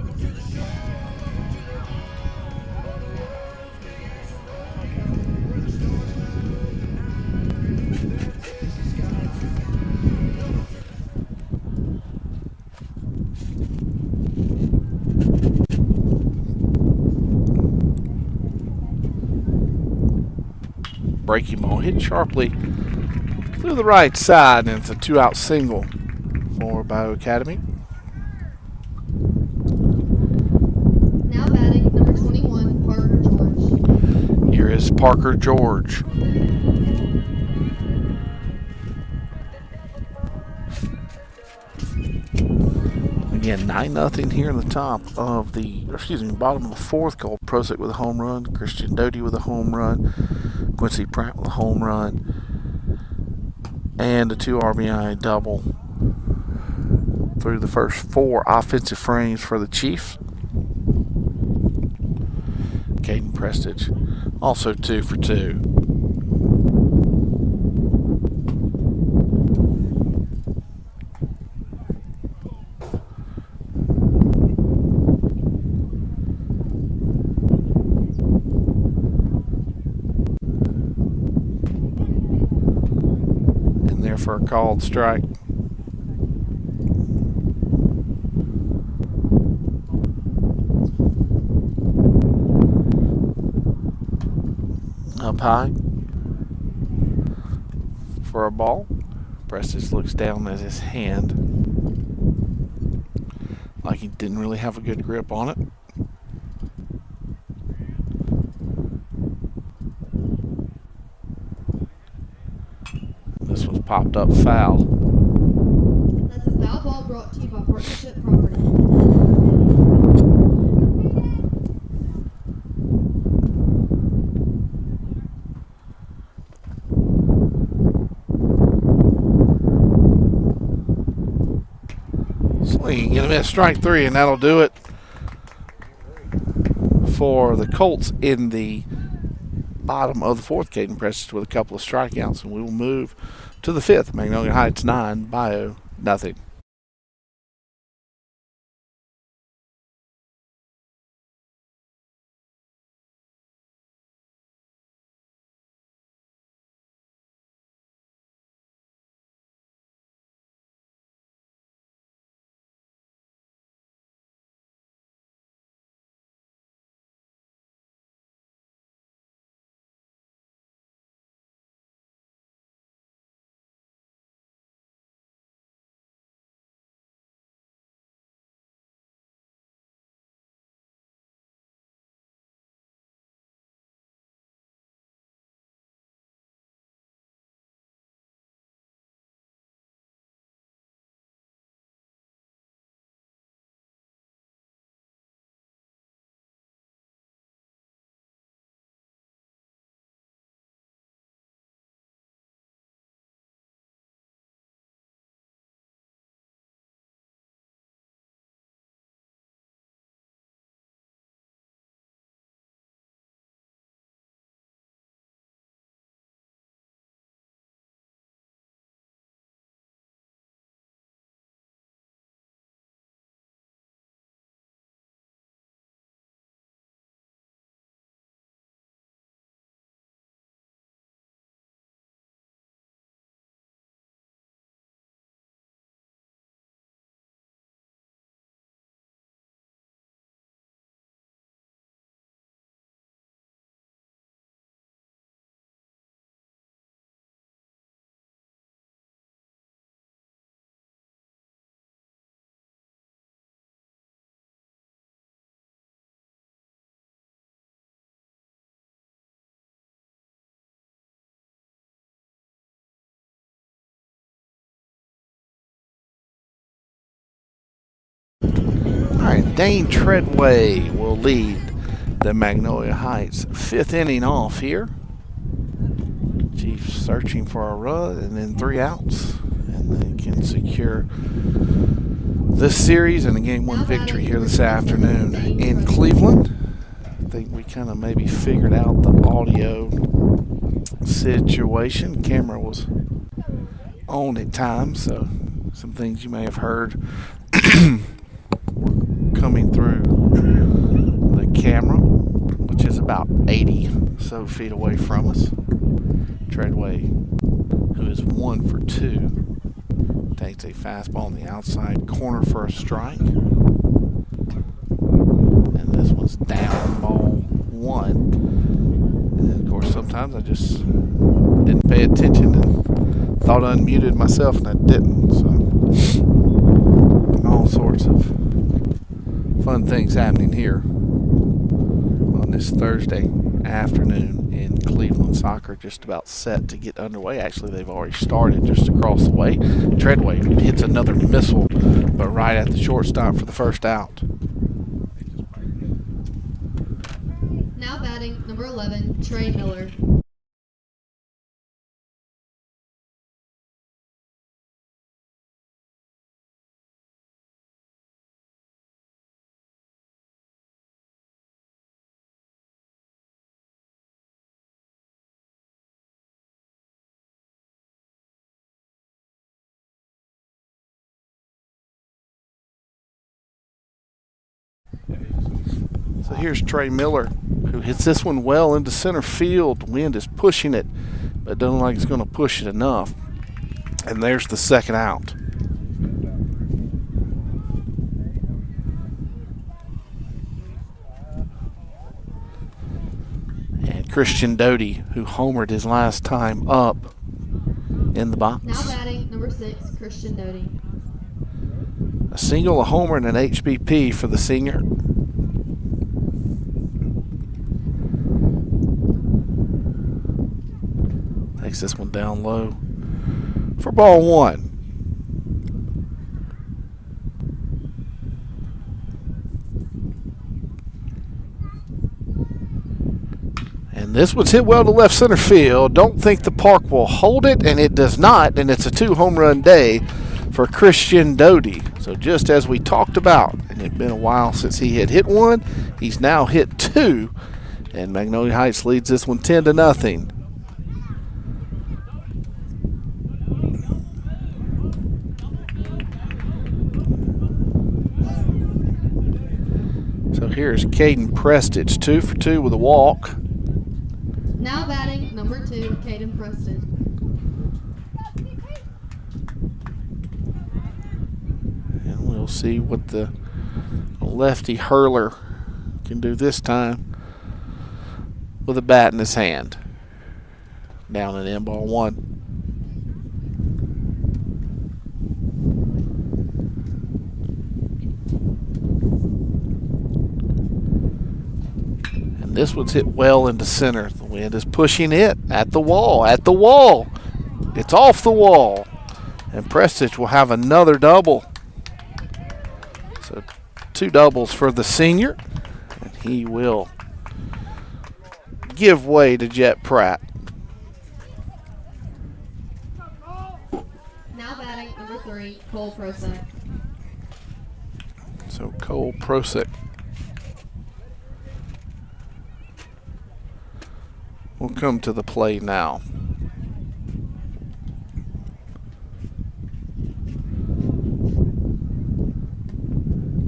breaking ball hit sharply through the right side, and it's a 2-out single for Bayou Academy. Now batting, number 21, Parker George. Here is Parker George. Again, 9-0 here in the bottom of the fourth. Cole Prosick with a home run, Christian Doty with a home run, Quincy Pratt with a home run, and a 2 RBI double through the first 4 offensive frames for the Chiefs. Caden Prestige also 2 for 2. For a called strike. Up high for a ball. Prestige looks down at his hand like he didn't really have a good grip on it. This was popped up foul. That's a foul ball brought to you by Partnership Property. Swing, get him at strike 3, and that'll do it for the Colts in the bottom of the fourth. Caden Prestige with a couple of strikeouts, and we will move to the fifth. Magnolia Heights 9, Bayou nothing. All right, Dane Treadway will lead the Magnolia Heights fifth inning off here. Chiefs searching for a run and then 3 outs, and they can secure this series and a game 1 victory here this afternoon in Cleveland. I think we kind of maybe figured out the audio situation. Camera was on at times, so some things you may have heard were coming through the camera, which is about 80 so feet away from us. Treadway, who is 1 for 2, takes a fastball on the outside corner for a strike. And this one's down, ball 1. And of course, sometimes Sometimes I just didn't pay attention and thought I unmuted myself, and I didn't. So all sorts of fun things happening here on this Thursday afternoon in Cleveland. Soccer just about set to get underway. Actually, they've already started just across the way. Treadway hits another missile, but right at the shortstop for the first out. Now batting, number 11, Trey Miller. So here's Trey Miller, who hits this one well into center field. The wind is pushing it, but doesn't look like it's going to push it enough. And there's the second out. And Christian Doty, who homered his last time up, in the box. Now batting, number 6, Christian Doty. A single, a homer, and an HBP for the senior. Takes this one down low for ball one. And this one's hit well to left center field. Don't think the park will hold it, and it does not. And it's a 2-home run day for Christian Doty. So just as we talked about, and it had been a while since he had hit one, he's now hit 2. And Magnolia Heights leads this one 10-0. So here's Caden Prestage, 2 for 2 with a walk. Now batting, number 2, Caden Preston. And we'll see what the lefty hurler can do this time with a bat in his hand. Down and in, ball one. This one's hit well into center. The wind is pushing it at the wall. At the wall. It's off the wall. And Prestige will have another double. So 2 doubles for the senior. And he will give way to Jet Pratt. Now batting, number 3, Cole Prosek. So Cole Prosek will come to the play now.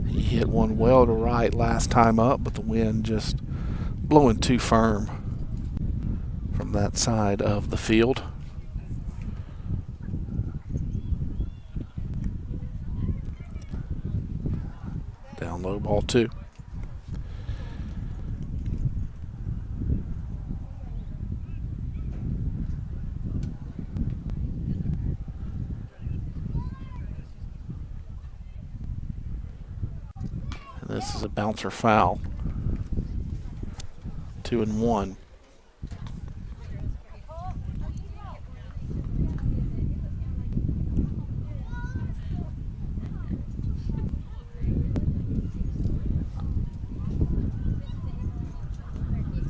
He hit one well to right last time up, but the wind just blowing too firm from that side of the field. Down low, ball 2. This is a bouncer foul. 2-1.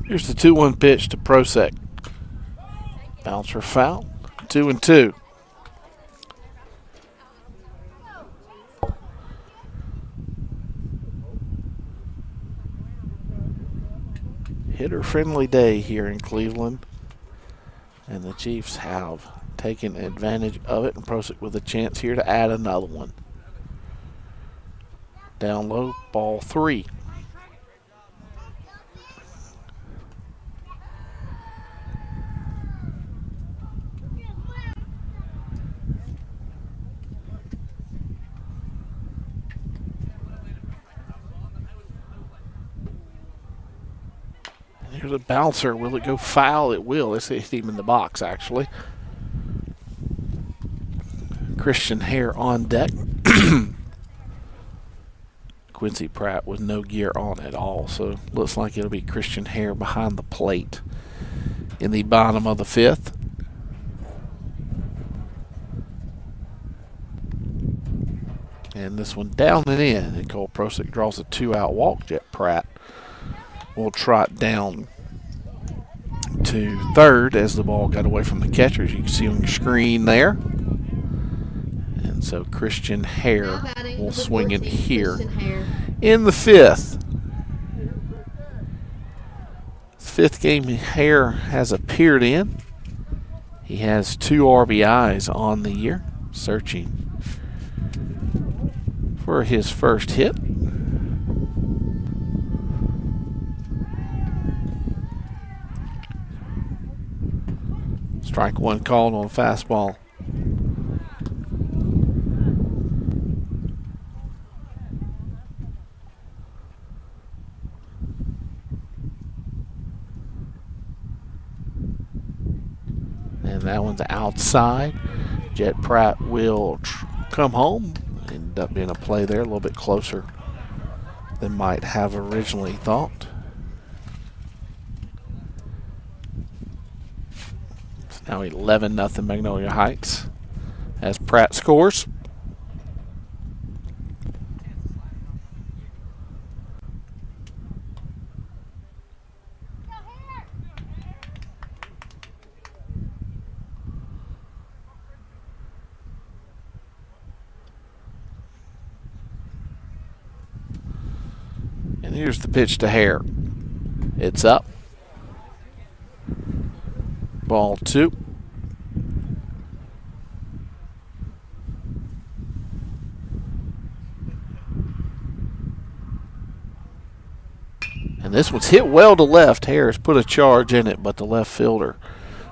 Here's the 2-1 pitch to Prosek. Bouncer foul. 2-2. Hitter-friendly day here in Cleveland, and the Chiefs have taken advantage of it, and Prosek with a chance here to add another one. Down low, ball 3. Here's a bouncer. Will it go foul? It will. It's hit him in the box, actually. Christian Hare on deck. Quincy Pratt with no gear on at all, so looks like it'll be Christian Hare behind the plate in the bottom of the fifth. And this one down and in, and Cole Prosick draws a 2-out walk. Jet Pratt will trot down to third as the ball got away from the catcher, as you can see on your screen there. And so Christian Hare will swing it here in the fifth. Fifth game Hare has appeared in. He has 2 RBIs on the year, searching for his first hit. Strike one called on fastball. And that one's outside. Jet Pratt will come home. Ended up being a play there, a little bit closer than might have originally thought. It's now 11-0 Magnolia Heights as Pratt scores. And here's the pitch to Hare. It's up. Ball 2. And this one's hit well to left. Harris put a charge in it, but the left fielder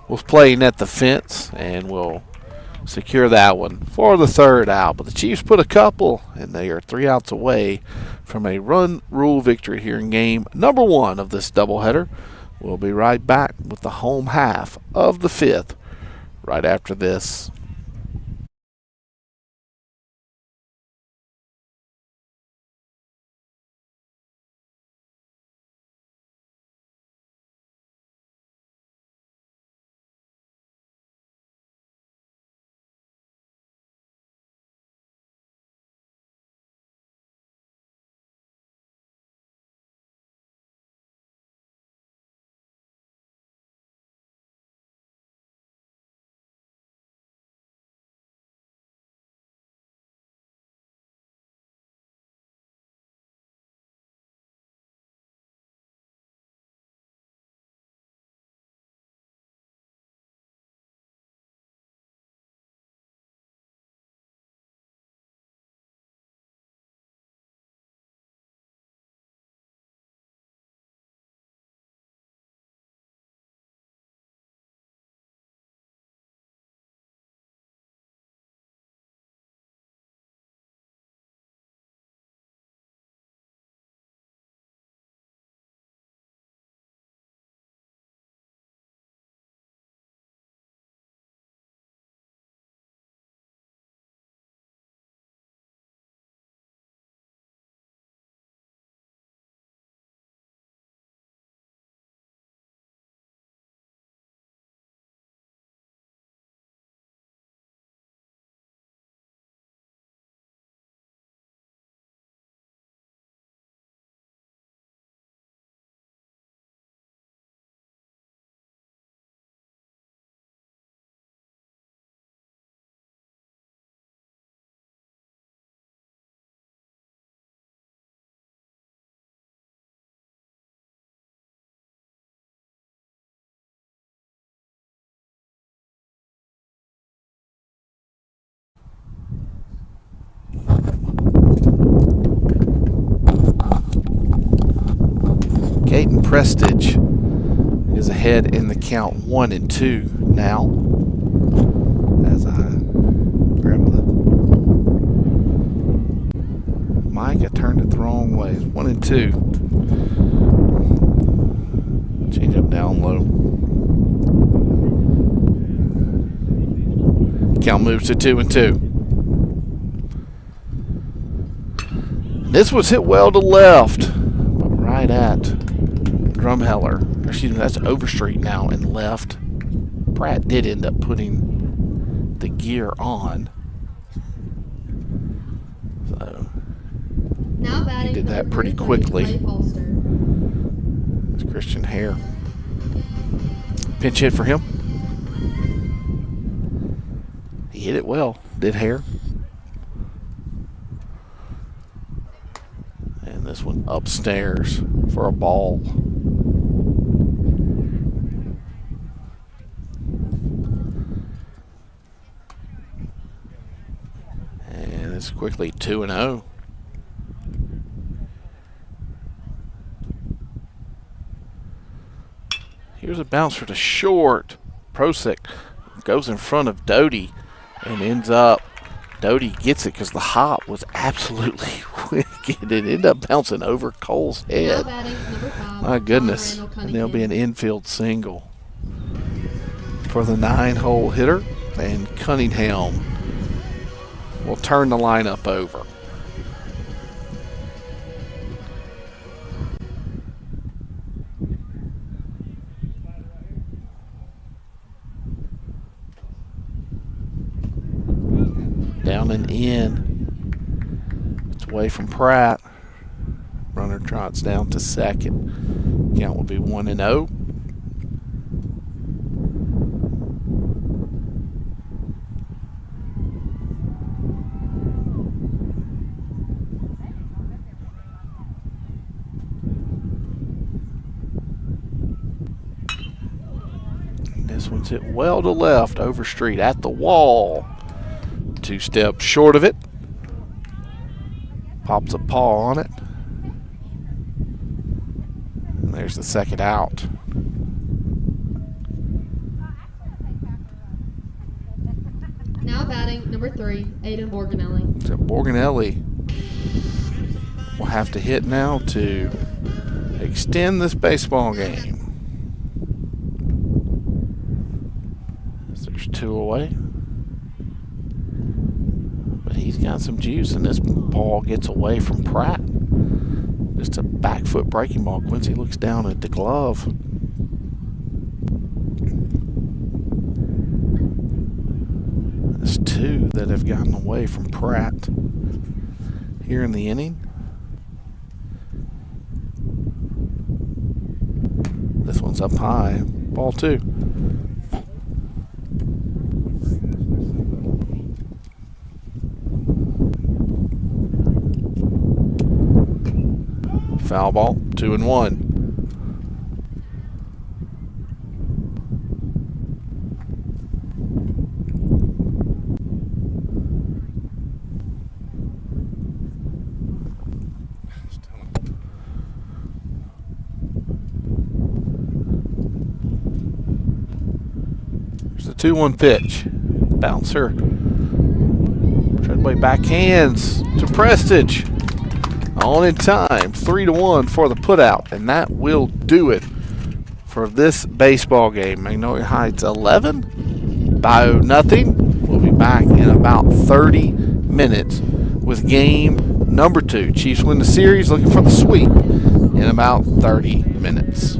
was playing at the fence and will secure that one for the third out. But the Chiefs put a couple, and they are 3 outs away from a run rule victory here in game number 1 of this doubleheader. We'll be right back with the home half of the fifth right after this. Caden Prestige is ahead in the count 1-2 now. As I grab the mic, I turned it the wrong way. It's 1-2. Changeup down low. Count moves to 2-2. This was hit well to left, but right at Drumheller. Excuse me, that's Overstreet now and left. Pratt did end up putting the gear on. So Now batting he did that number pretty 33, quickly. Clay Foster. It's Christian Hare. Pinch hit for him. He hit it well, did Hare. And this one upstairs for a ball. And it's quickly 2-0. Here's a bouncer to short. Prosick goes in front of Doty and ends up, Doty gets it because the hop was absolutely wicked. It ended up bouncing over Cole's Now head. batting number 5, My goodness. Randall And there'll be an Cunningham. infield single for the 9-hole hitter. And Cunningham will turn the lineup over. Down and in. It's away from Pratt. Runner trots down to second. Count will be 1-0. This one's hit well to left, Overstreet at the wall. 2 steps short of it. Pops a paw on it. And there's the second out. Now batting number 3, Aiden Borganelli. So Borganelli will have to hit now to extend this baseball game. There's 2 away. But he's got some juice, and this ball gets away from Pratt. Just a back foot breaking ball. Quincy looks down at the glove. There's 2 that have gotten away from Pratt here in the inning. This one's up high. Ball 2. Foul ball, 2-1. There's a 2-1 pitch. Bouncer. Treadway backhands to Prestige. On in time, 3-1 for the putout, and that will do it for this baseball game. Magnolia Heights 11, Bayou nothing. We'll be back in about 30 minutes with game number 2. Chiefs win the series, looking for the sweep in about 30 minutes.